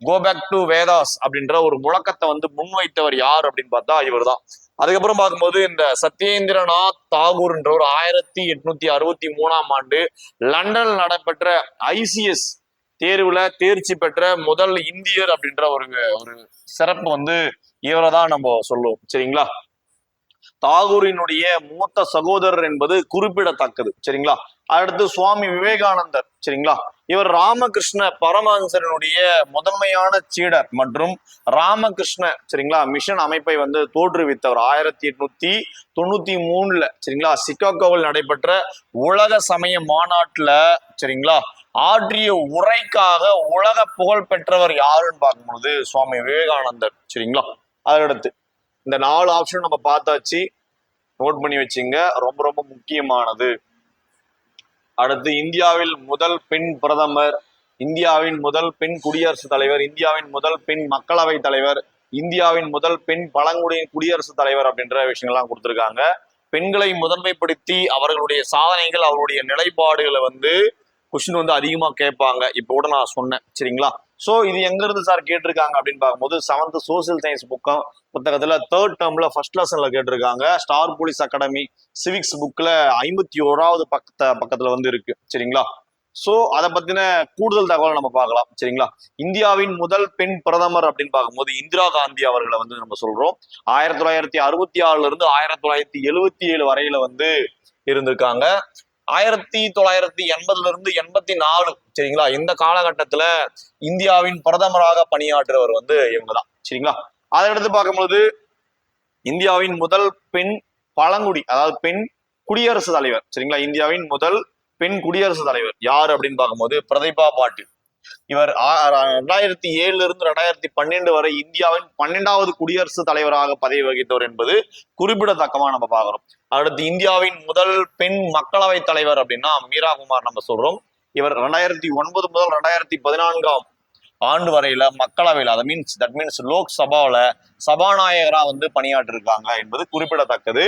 கோ பேக் டு வேதாஸ் அப்படின்ற ஒரு முழக்கத்தை வந்து முன்வைத்தவர் யார் அப்படின்னு பார்த்தா இவர் தான். அதுக்கப்புறம் பார்க்கும்போது இந்த சத்யேந்திரநாத் தாகூர் என்ற ஒரு 1863 லண்டனில் நடைபெற்ற ஐசிஎஸ் தேர்வுல தேர்ச்சி பெற்ற முதல் இந்தியர் அப்படின்ற ஒரு சிறப்பு வந்து இவரை தான் நம்ம சொல்லுவோம் சரிங்களா. தாகூரினுடைய மூத்த சகோதரர் என்பது குறிப்பிடத்தக்கது சரிங்களா. அடுத்து சுவாமி விவேகானந்தர் சரிங்களா, இவர் ராமகிருஷ்ண பரமஹன்சரனுடைய முதன்மையான சீடர் மற்றும் ராமகிருஷ்ண சரிங்களா மிஷன் அமைப்பை வந்து தோற்றுவித்தவர். 1893 சரிங்களா சிகாகோவில் நடைபெற்ற உலக சமய மாநாட்டுல சரிங்களா ஆற்றிய உரைக்காக உலக புகழ் பெற்றவர் யாருன்னு பார்க்கும்போது சுவாமி விவேகானந்தர் சரிங்களா. அதற்கு இந்த 4 ஆப்ஷன் நம்ம பார்த்தாச்சு, நோட் பண்ணி வச்சுங்க, ரொம்ப ரொம்ப முக்கியமானது. அடுத்து இந்தியாவில் முதல் பெண் பிரதமர், இந்தியாவின் முதல் பெண் குடியரசுத் தலைவர், இந்தியாவின் முதல் பெண் மக்களவை தலைவர், இந்தியாவின் முதல் பெண் பழங்குடியின குடியரசுத் தலைவர் அப்படின்ற விஷயங்கள்லாம் கொடுத்துருக்காங்க. பெண்களை முதன்மைப்படுத்தி அவர்களுடைய சாதனைகள், அவருடைய நிலைப்பாடுகளை வந்து கொஸ்டின் வந்து அதிகமா கேட்பாங்க. இப்போ கூட நான் சொன்னேன் சரிங்களா. ஸோ இது எங்க இருந்து சார் கேட்டிருக்காங்க அப்படின்னு பார்க்கும்போது 7th சோசியல் சயின்ஸ் புத்தகத்துல 3rd டேர்ம்ல ஃபர்ஸ்ட் லெசன்ல கேட்டிருக்காங்க. ஸ்டார் போலீஸ் அகாடமி சிவிக்ஸ் புக்ல 51வது பக்கத்துல வந்து இருக்கு சரிங்களா. ஸோ அதை பத்தின கூடுதல் தகவல் நம்ம பார்க்கலாம் சரிங்களா. இந்தியாவின் முதல் பெண் பிரதமர் அப்படின்னு பார்க்கும்போது இந்திரா காந்தி அவர்களை வந்து நம்ம சொல்றோம். 1966 இருந்து 1977 வரையில வந்து இருந்திருக்காங்க. 1980 இருந்து 84 சரிங்களா இந்த காலகட்டத்துல இந்தியாவின் பிரதமராக பணியாற்றுறவர் வந்து இவங்க தான் சரிங்களா. அதை எடுத்து பார்க்கும்போது இந்தியாவின் முதல் பெண் பழங்குடி, அதாவது பெண் குடியரசுத் தலைவர் சரிங்களா, இந்தியாவின் முதல் பெண் குடியரசுத் தலைவர் யார் அப்படின்னு பார்க்கும்போது பிரதிபா பாட்டீல். இவர் 2007 இருந்து 2012 வரை இந்தியாவின் 12வது குடியரசுத் தலைவராக பதவி வகித்தவர் என்பது குறிப்பிடத்தக்கமா நம்ம பார்க்கிறோம். அடுத்து இந்தியாவின் முதல் பெண் மக்களவை தலைவர் அப்படின்னா மீரா குமார் நம்ம சொல்றோம். இவர் 2009 முதல் 2014 வரையில மக்களவையில், தட் மீன்ஸ் லோக் சபாவில சபாநாயகரா வந்து பணியாற்றிருக்காங்க என்பது குறிப்பிடத்தக்கது.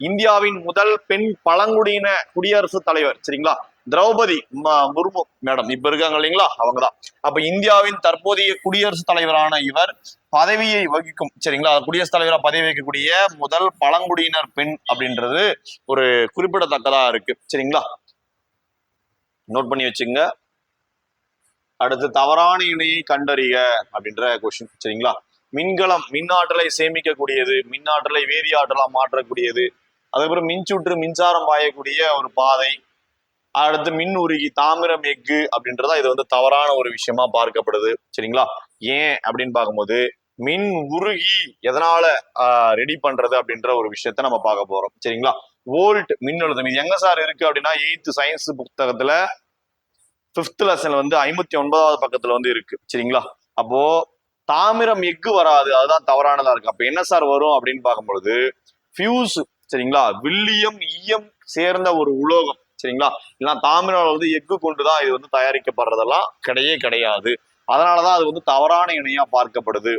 இந்தியாவின் முதல் பெண் பழங்குடியின குடியரசுத் தலைவர் சரிங்களா, திரௌபதி முர்மு மேடம் இப்ப இருக்காங்க இல்லைங்களா, அவங்கதான். அப்ப இந்தியாவின் தற்போதைய குடியரசுத் தலைவரான இவர் பதவியை வகிக்கும் சரிங்களா, குடியரசுத் தலைவராக பதவி வகிக்கக்கூடிய முதல் பழங்குடியினர் பெண் அப்படின்றது ஒரு குறிப்பிடத்தக்கதா இருக்கு சரிங்களா. நோட் பண்ணி வச்சுங்க. அடுத்து தவறான இணையை கண்டறிக அப்படின்ற கொஸ்டின் சரிங்களா. மின்கலம் மின் ஆற்றலை சேமிக்கக்கூடியது, மின் ஆற்றலை வேதி ஆற்றலா மாற்றக்கூடியது, அதுக்கப்புறம் மின்சுற்று மின்சாரம் பாயக்கூடிய ஒரு பாதை. அடுத்து மின் உருகி தாமிரம் எஃகு அப்படின்றதா இது வந்து தவறான ஒரு விஷயமா பார்க்கப்படுது சரிங்களா. ஏன் அப்படின்னு பார்க்கும்போது மின் உருகி எதனால ரெடி பண்றது அப்படின்ற ஒரு விஷயத்த நம்ம பார்க்க போறோம் சரிங்களா. வோல்ட் மின்னழுத்தம் இது எங்க சார் இருக்கு அப்படின்னா 8th சயின்ஸ் புத்தகத்துல 5th லெசன்ல வந்து 59வது பக்கத்துல வந்து இருக்கு சரிங்களா. அப்போ தாமிரம் எஃகு வராது, அதுதான் தவறானதா இருக்கு. அப்ப என்ன சார் வரும் அப்படின்னு பார்க்கும்பொழுது ஃபியூஸ் சரிங்களா, வில்லியம் ஈயம் சேர்ந்த ஒரு உலோகம் சரிங்களா. இல்லைன்னா தாமிரம் வந்து எஃகு கொண்டுதான் இது வந்து தயாரிக்கப்படுறதெல்லாம் கிடையாது. அதனாலதான் அது வந்து தவறான இணையா பார்க்கப்படுது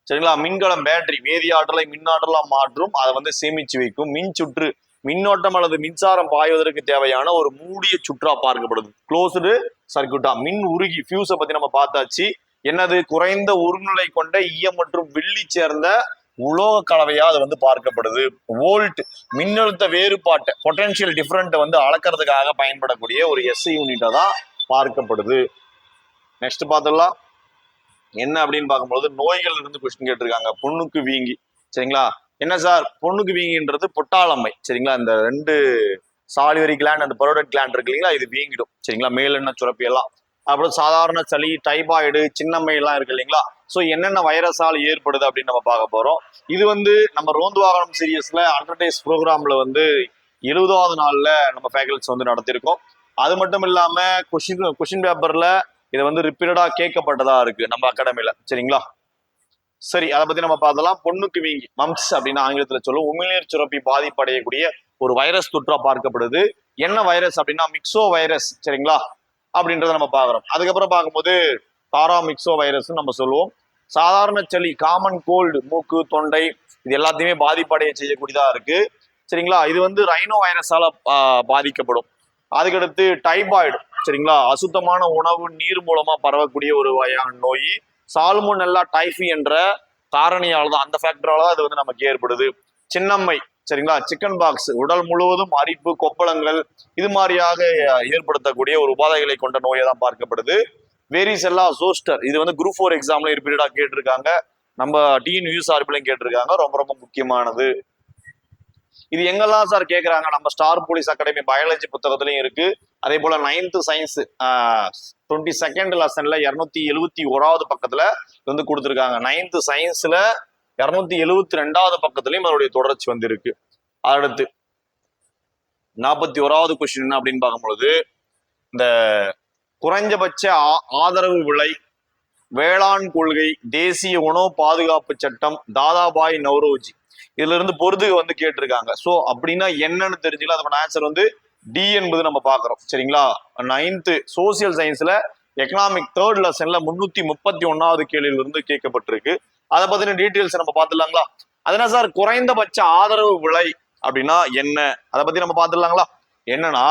சரிங்களா. மின்கலம் பேட்டரி வேதி ஆற்றலை மின் ஆற்றலா மாற்றும், அதை வந்து சேமிச்சு வைக்கும். மின் சுற்று மின்னோட்டம் அல்லது மின்சாரம் பாய்வதற்கு தேவையான ஒரு மூடிய சுற்றா பார்க்கப்படுது, க்ளோஸ்டு சர்க்கியூட்டா. மின் உருகி ஃபியூஸை பத்தி நம்ம பார்த்தாச்சு. என்னது, குறைந்த உருநிலை கொண்ட ஈயம் மற்றும் வெள்ளி சேர்ந்த உலோக கலவையா அது வந்து பார்க்கப்படுது. வோல்ட் மின்னழுத்த வேறுபாட்டை பொட்டன்ஷியல் டிஃபரண்ட் வந்து அளக்கிறதுக்காக பயன்படக்கூடிய ஒரு எஸ்ஐ யூனிட்டா தான் பார்க்கப்படுது. நெக்ஸ்ட் பார்த்துடலாம். என்ன அப்படின்னு பார்க்கும்போது நோய்கள் இருந்து கொஸ்டின் கேட்டிருக்காங்க. பொண்ணுக்கு வீங்கி, சரிங்களா? என்ன சார் பொண்ணுக்கு வீங்கின்றது பொட்டாளம்மை, சரிங்களா? இந்த 2 சாலிவரி கிளாண்ட் அந்த பரோடட் கிளாண்ட் இருக்கு இல்லைங்களா, இது வீங்கிடும், சரிங்களா? மேலெண்ண சுரப்பி எல்லாம். அப்புறம் சாதாரண சளி, டைபாய்டு, சின்னம்மை எல்லாம் இருக்கு இல்லைங்களா? ஸோ என்னென்ன வைரஸால் ஏற்படுது அப்படின்னு நம்ம பார்க்க போறோம். இது வந்து நம்ம ரோந்து வாகனம் சீரியஸ்ல 100 days ப்ரோக்ராம்ல வந்து 70வது நாள்ல நம்ம ஃபேக்கல்டிஸ் வந்து நடத்திருக்கோம். அது மட்டும் இல்லாம கொஸ்டின் பேப்பர்ல இதை வந்து ரிப்பீட்டடா கேட்கப்பட்டதா இருக்கு நம்ம அகாடமில, சரிங்களா? சரி, அதை பத்தி நம்ம பார்த்தலாம். பொண்ணுக்கு வீங்கி, மம்ஸ் அப்படின்னு ஆங்கிலத்துல சொல்லும், உமிழ்நீர் சுரப்பி பாதிப்படையக்கூடிய ஒரு வைரஸ் தொற்றா பார்க்கப்படுது. என்ன வைரஸ் அப்படின்னா மிக்சோ வைரஸ், சரிங்களா? அப்படின்றத நம்ம பார்க்குறோம். அதுக்கப்புறம் பார்க்கும்போது பாராமிக்சோ வைரஸ் நம்ம சொல்லுவோம். சாதாரண சளி, காமன் கோல்டு, மூக்கு, தொண்டை, இது எல்லாத்தையுமே பாதிப்படைய செய்யக்கூடியதா இருக்கு, சரிங்களா? இது வந்து ரைனோ வைரஸால பாதிக்கப்படும். அதுக்கடுத்து டைபாய்டு, சரிங்களா? அசுத்தமான உணவு நீர் மூலமா பரவக்கூடிய ஒரு வகையான நோய். சால்மோனெல்லா டைஃபி என்ற காரணியால தான், அந்த ஃபேக்டரால தான் இது வந்து நமக்கு ஏற்படுது. சின்னம்மை, சரிங்களா? சிக்கன் பாக்ஸ், உடல் முழுவதும் அரிப்பு, கொப்பளங்கள் இது மாதிரியாக ஏற்படுத்தக்கூடிய ஒரு உபாதைகளை கொண்ட நோயை தான் பார்க்கப்படுது. வேரிசெல்லா ஜோஸ்டர், இது வந்து குரூப் 4 எக்ஸாம்ல ரிப்பீட்டடா கேட்டிருக்காங்க, நம்ம டிஎன்யூஎஸ்ஆர்பிலையும் கேட்டிருக்காங்க, ரொம்ப ரொம்ப முக்கியமானது. இது எங்கெல்லாம் சார் கேட்கறாங்க? நம்ம ஸ்டார் போலீஸ் அகாடமி பயாலஜி புத்தகத்திலையும் இருக்கு. அதே போல 9th சயின்ஸ் 22nd லெசன்ல 271வது பக்கத்துல வந்து கொடுத்துருக்காங்க. 9th சயின்ஸ்ல 272வது பக்கத்துலயும் அதனுடைய தொடர்ச்சி வந்து இருக்கு. அடுத்து 41வது கொஸ்டின் என்ன அப்படின்னு பார்க்கும்பொழுது, இந்த குறைஞ்சபட்ச ஆதரவு விலை, வேளாண் கொள்கை, தேசிய உணவு பாதுகாப்பு சட்டம், தாதாபாய் நவ்ரோஜி, இதுல இருந்து பொறுத்து வந்து கேட்டிருக்காங்க. சோ அப்படின்னா என்னன்னு தெரிஞ்சுக்கலாம். அதோட ஆன்சர் வந்து டி என்பது நம்ம பாக்குறோம், சரிங்களா? 9th சோசியல் சயின்ஸ்ல எக்கனாமிக் 3rd லெசன்ல 331வது கேள்வியில இருந்து கேட்கப்பட்டிருக்கு. அதை பத்தின டீட்டெயில்ஸ் நம்ம பார்த்துடலாங்களா? அதனா சார் குறைந்தபட்ச ஆதரவு விலை அப்படின்னா என்ன, அதை பத்தி நம்ம பார்த்துடலாங்களா? என்னன்னா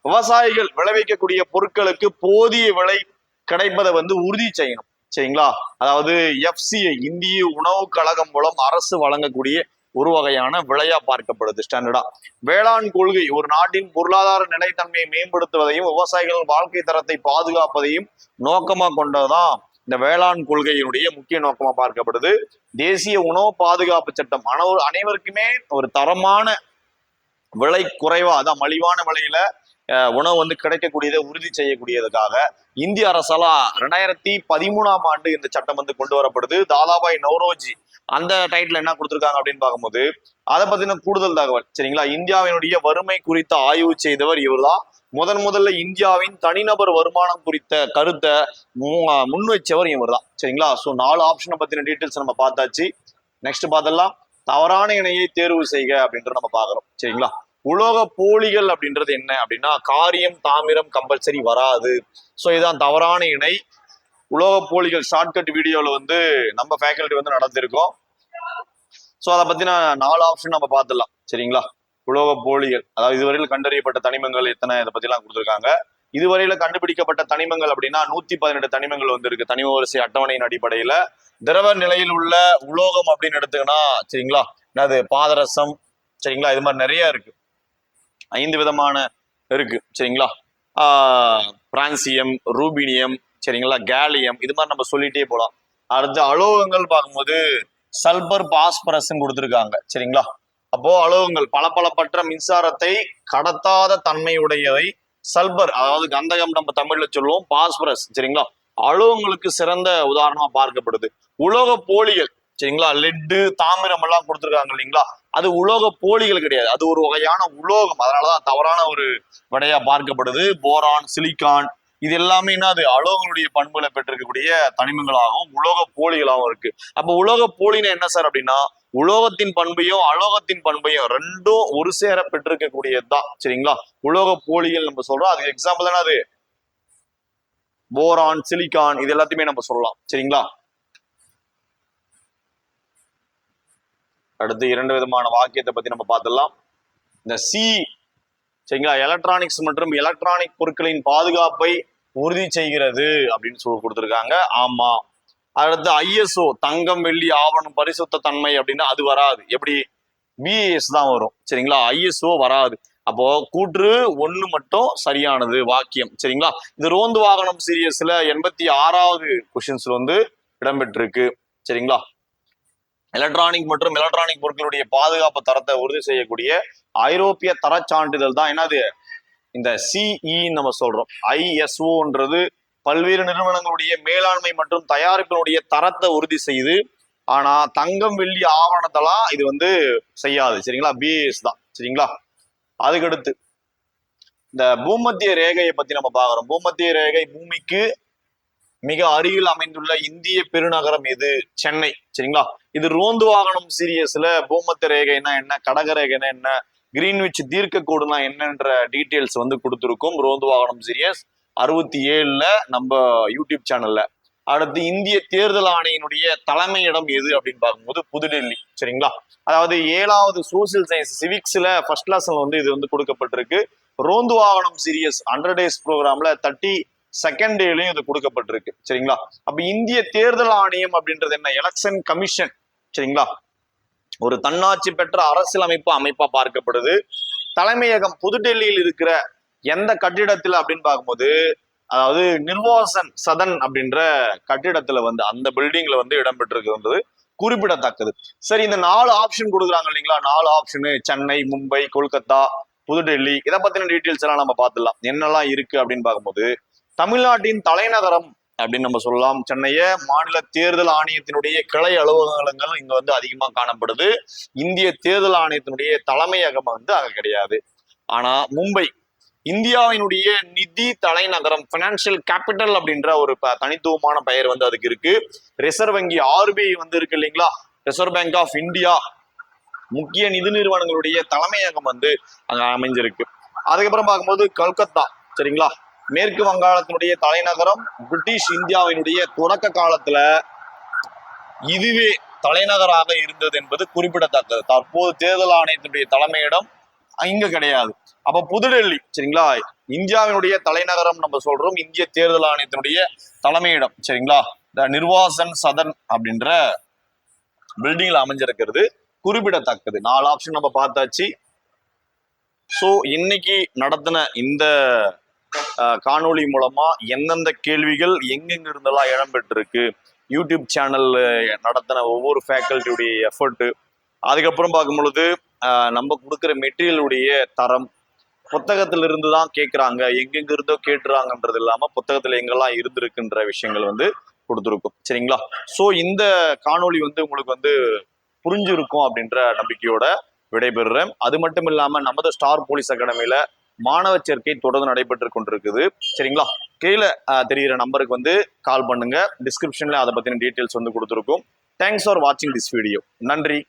விவசாயிகள் விளைவிக்கக்கூடிய பொருட்களுக்கு போதிய விலை கிடைப்பதை வந்து உறுதி செய்யணும், சரிங்களா? அதாவது எஃப்சிஐ, இந்திய உணவு கழகம் மூலம் அரசு வழங்கக்கூடிய ஒரு வகையான விலையா பார்க்கப்படுது ஸ்டாண்டர்டா. வேளாண் கொள்கை ஒரு நாட்டின் பொருளாதார நிலைத்தன்மையை மேம்படுத்துவதையும் விவசாயிகளின் வாழ்க்கை தரத்தை பாதுகாப்பதையும் நோக்கமா கொண்டதுதான் இந்த வேளாண் கொள்கையினுடைய முக்கிய நோக்கமா பார்க்கப்படுது. தேசிய உணவு பாதுகாப்பு சட்டம் அனைவருக்குமே ஒரு தரமான விலை குறைவா, அதான் மலிவான விலையில உணவு வந்து கிடைக்கக்கூடியதை உறுதி செய்யக்கூடியதுக்காக இந்திய அரசால 2013ஆம் ஆண்டு இந்த சட்டம் வந்து கொண்டு வரப்படுது. தாதாபாய் நவ்ரோஜி அந்த டைட்டில் என்ன கொடுத்திருக்காங்க அப்படின்னு பார்க்கும்போது அதை பத்தின கூடுதல் தகவல், சரிங்களா? இந்தியாவினுடைய வறுமை குறித்த ஆய்வு செய்தவர் இவர்தான். முதல்ல இந்தியாவின் தனிநபர் வருமானம் குறித்த கருத்தை முன் வச்சவர் இவர் தான், சரிங்களா? ஸோ 4 ஆப்ஷனை பத்தின டீட்டெயில்ஸ் நம்ம பார்த்தாச்சு. நெக்ஸ்ட் பார்த்தலாம், தவறான இணையை தேர்வு செய்க அப்படின்றத நம்ம பார்க்குறோம், சரிங்களா? உலோக போலிகள் அப்படின்றது என்ன அப்படின்னா காரியம், தாமிரம் கம்பல்சரி வராது. ஸோ இதான் தவறான இணை. உலோக போலிகள் ஷார்ட்கட் வீடியோல வந்து நம்ம ஃபேக்கல்டி வந்து நடந்திருக்கோம். ஸோ அதை பத்தின 4 ஆப்ஷன் நம்ம பார்த்துடலாம், சரிங்களா? உலோக போலிகள், அதாவது இதுவரையில் கண்டறியப்பட்ட தனிமங்கள் எத்தனை, இதை பத்தி எல்லாம் கொடுத்துருக்காங்க. இதுவரையில கண்டுபிடிக்கப்பட்ட தனிமங்கள் அப்படின்னா 118 தனிமங்கள் வந்து இருக்கு தனிம வரிசை அட்டவணையின் அடிப்படையில. திரவ நிலையில் உள்ள உலோகம் அப்படின்னு எடுத்துக்கினா, சரிங்களா, அது பாதரசம், சரிங்களா, இது மாதிரி நிறைய இருக்கு. 5 விதமான இருக்கு, சரிங்களா? பிரான்சியம், ரூபீனியம், சரிங்களா, கேலியம், இது மாதிரி நம்ம சொல்லிட்டே போலாம். அடுத்து அலோகங்கள் பார்க்கும்போது சல்பர், பாஸ்பரஸ் கொடுத்துருக்காங்க, சரிங்களா? அப்போ அலோகங்கள் பளபளப்பற்ற மின்சாரத்தை கடத்தாத தன்மையுடையவை சல்பர், அதாவது கந்தகம் நம்ம தமிழ்ல சொல்லுவோம், பாஸ்பரஸ், சரிங்களா, அலோகங்களுக்கு சிறந்த உதாரணமா பார்க்கப்படுது. உலோக போலிகள், சரிங்களா, லெட்டு, தாமிரம் எல்லாம் கொடுத்துருக்காங்க இல்லைங்களா, அது உலோக போலிகள் கிடையாது, அது ஒரு வகையான உலோகம், அதனாலதான் தவறான ஒரு விடையா பார்க்கப்படுது. போரான், சிலிக்கான், இது எல்லாமே என்ன, அது அலோகங்களுடைய பண்புகளை பெற்றிருக்கக்கூடிய தனிமங்களாகவும் உலோக போலிகளாகவும் இருக்கு. அப்ப உலோக போலினா என்ன சார் அப்படின்னா உலோகத்தின் பண்பையும் அலோகத்தின் பண்பையும் ரெண்டும் ஒரு சேர பெற்றிருக்கக்கூடியதுதான், சரிங்களா, உலோக போலிகள் நம்ம சொல்றோம். அதுக்கு எக்ஸாம்பிள் தானே அது போரான், சிலிக்கான், இது எல்லாத்தையுமே நம்ம சொல்லலாம், சரிங்களா? அடுத்து 2 விதமான வாக்கியத்தை பத்தி நம்ம பார்த்துடலாம். இந்த சி, சரிங்களா, எலக்ட்ரானிக்ஸ் மற்றும் எலக்ட்ரானிக் பொருட்களின் பாதுகாப்பை உறுதி செய்கிறது அப்படின்னு சொல்லி கொடுத்துருக்காங்க. ஆமா. அடுத்து ஐஎஸ்ஓ, தங்கம், வெள்ளி, ஆவணம், பரிசுத்த தன்மை அப்படின்னா அது வராது. எப்படி, பிஎஸ் தான் வரும், சரிங்களா, ஐஎஸ்ஓ வராது. அப்போ கூற்று 1 மட்டும் சரியானது வாக்கியம், சரிங்களா? இது ரோந்து வாகனம் சீரியஸ்ல 86வது கொஸ்டின்ஸ்ல வந்து இடம்பெற்றிருக்கு. சரிங்களா? எலக்ட்ரானிக் மற்றும் எலக்ட்ரானிக் பொருட்களுடைய பாதுகாப்பு தரத்தை உறுதி செய்யக்கூடிய ஐரோப்பிய தர சான்றிதழ் தான் என்னது, இந்த சிஇ நம்ம சொல்றோம். ISOன்றது பல்வேறு நிறுவனங்களுடைய மேலாண்மை மற்றும் தயாரிப்பினுடைய தரத்தை உறுதி செய்து, ஆனா தங்கம் வெள்ளி ஆவணத்தெல்லாம் இது வந்து செய்யாது. சரிங்களா? BIS தான். சரிங்களா? அதுக்கடுத்து இந்த பூமத்திய ரேகையை பத்தி நம்ம பாக்குறோம். பூமத்திய ரேகை பூமிக்கு மிக அருகில் அமைந்துள்ள இந்திய பெருநகரம் எது? சென்னை. சரிங்களா? இது ரோந்து வாகனம் சீரியஸ்ல பூமத்திய ரேகைனா என்ன, கடக ரேகைனா என்ன, கிரீன்விச் தீர்க்க கோடுனா என்னன்ற டீட்டெயில்ஸ் வந்து கொடுத்துருக்கும் ரோந்து வாகனம் சீரியஸ் 67ல நம்ம யூடியூப் சேனல்ல. அடுத்து இந்திய தேர்தல் ஆணையினுடைய தலைமையிடம் எது அப்படின்னு பார்க்கும்போது புதுடெல்லி. சரிங்களா? அதாவது 7வது சோசியல் சயின்ஸ் சிவிக்ஸ்ல ஃபர்ஸ்ட் லெசன்ல வந்து இது வந்து கொடுக்கப்பட்டிருக்கு. ரோந்து வாகனம் சீரியஸ் 100 டேஸ் ப்ரோக்ராம்ல 32nd டேலையும் இது கொடுக்கப்பட்டிருக்கு. சரிங்களா? அப்ப இந்திய தேர்தல் ஆணையம் அப்படின்றது என்ன? Election commission. சரிங்களா? ஒரு தன்னாட்சி பெற்ற அரசியலமைப்பு அமைப்பா பார்க்கப்படுது. தலைமையகம் புதுடெல்லியில் இருக்கிற எந்த கட்டிடத்துல அப்படின்னு பார்க்கும்போது, அதாவது நிர்வாசன் சதன் அப்படின்ற கட்டிடத்துல வந்து அந்த பில்டிங்ல வந்து இடம்பெற்றிருக்கிறது குறிப்பிடத்தக்கது. சரி, இந்த 4 ஆப்ஷன் கொடுக்குறாங்க இல்லைங்களா? 4 ஆப்ஷனு சென்னை, மும்பை, கொல்கத்தா, புதுடெல்லி. இதை பத்தின டீட்டெயில்ஸ் எல்லாம் நம்ம பார்த்துடலாம். என்னெல்லாம் இருக்கு அப்படின்னு பார்க்கும்போது, தமிழ்நாட்டின் தலைநகரம் அப்படின்னு நம்ம சொல்லலாம் சென்னையை. மாநில தேர்தல் ஆணையத்தினுடைய கிளை அலுவலகங்கள் இங்க வந்து அதிகமா காணப்படுது. இந்திய தேர்தல் ஆணையத்தினுடைய தலைமையகம் வந்து அங்க கிடையாது. ஆனா மும்பை இந்தியாவினுடைய நிதி தலைநகரம், பினான்சியல் கேபிட்டல் அப்படின்ற ஒரு தனித்துவமான பெயர் வந்து அதுக்கு இருக்கு. ரிசர்வ் வங்கி RBI வந்து இருக்கு இல்லைங்களா? ரிசர்வ் பேங்க் ஆஃப் இந்தியா, முக்கிய நிதி நிறுவனங்களுடைய தலைமையகம் வந்து அங்க அமைஞ்சிருக்கு. அதுக்கப்புறம் பார்க்கும்போது கல்கத்தா. சரிங்களா? மேற்கு வங்காளத்தினுடைய தலைநகரம். பிரிட்டிஷ் இந்தியாவினுடைய தொடக்க காலத்துல இதுவே தலைநகராக இருந்தது என்பது குறிப்பிடத்தக்கது. தற்போது தேர்தல் ஆணையத்தினுடைய தலைமையிடம் இங்க கிடையாது. அப்ப புதுடெல்லி. சரிங்களா? இந்தியாவினுடைய தலைநகரம் நம்ம சொல்றோம், இந்திய தேர்தல் ஆணையத்தினுடைய தலைமையிடம். சரிங்களா? நிர்வாசன் சதன் அப்படின்ற பில்டிங்ல அமைஞ்சிருக்கிறது குறிப்பிடத்தக்கது. 4 ஆப்ஷன் நம்ம பார்த்தாச்சு. சோ இன்னைக்கு நடத்தின இந்த காணொளி மூலமா எந்தெந்த கேள்விகள் எங்கெங்க இருந்தெல்லாம் இடம்பெற்றிருக்கு, யூடியூப் சேனல் நடத்தின ஒவ்வொரு ஃபேக்கல்ட்டியுடைய எஃபர்ட், அதுக்கப்புறம் பார்க்கும் பொழுது நம்ம கொடுக்குற மெட்டீரியலுடைய தரம், புத்தகத்துல இருந்து தான் கேட்குறாங்க, எங்கெங்க இருந்தோ கேட்டுறாங்கன்றது இல்லாம புத்தகத்துல எங்கெல்லாம் இருந்திருக்குன்ற விஷயங்கள் வந்து கொடுத்துருக்கும். சரிங்களா? ஸோ இந்த காணொளி வந்து உங்களுக்கு வந்து புரிஞ்சிருக்கும் அப்படின்ற நம்பிக்கையோட விடைபெறுறேன். அது மட்டும் இல்லாம நமது ஸ்டார் போலீஸ் அகாடமியில மாணவ சேர்க்கை தொடர்ந்து நடைபெற்று கொண்டிருக்குது. சரிங்களா? கீழே தெரிகிற நம்பருக்கு வந்து கால் பண்ணுங்க. டிஸ்கிரிப்ஷன்ல அதை பத்தின டீட்டெயில்ஸ் வந்து கொடுத்துருக்கும். தேங்க்ஸ் ஃபார் வாட்சிங் திஸ் வீடியோ. நன்றி.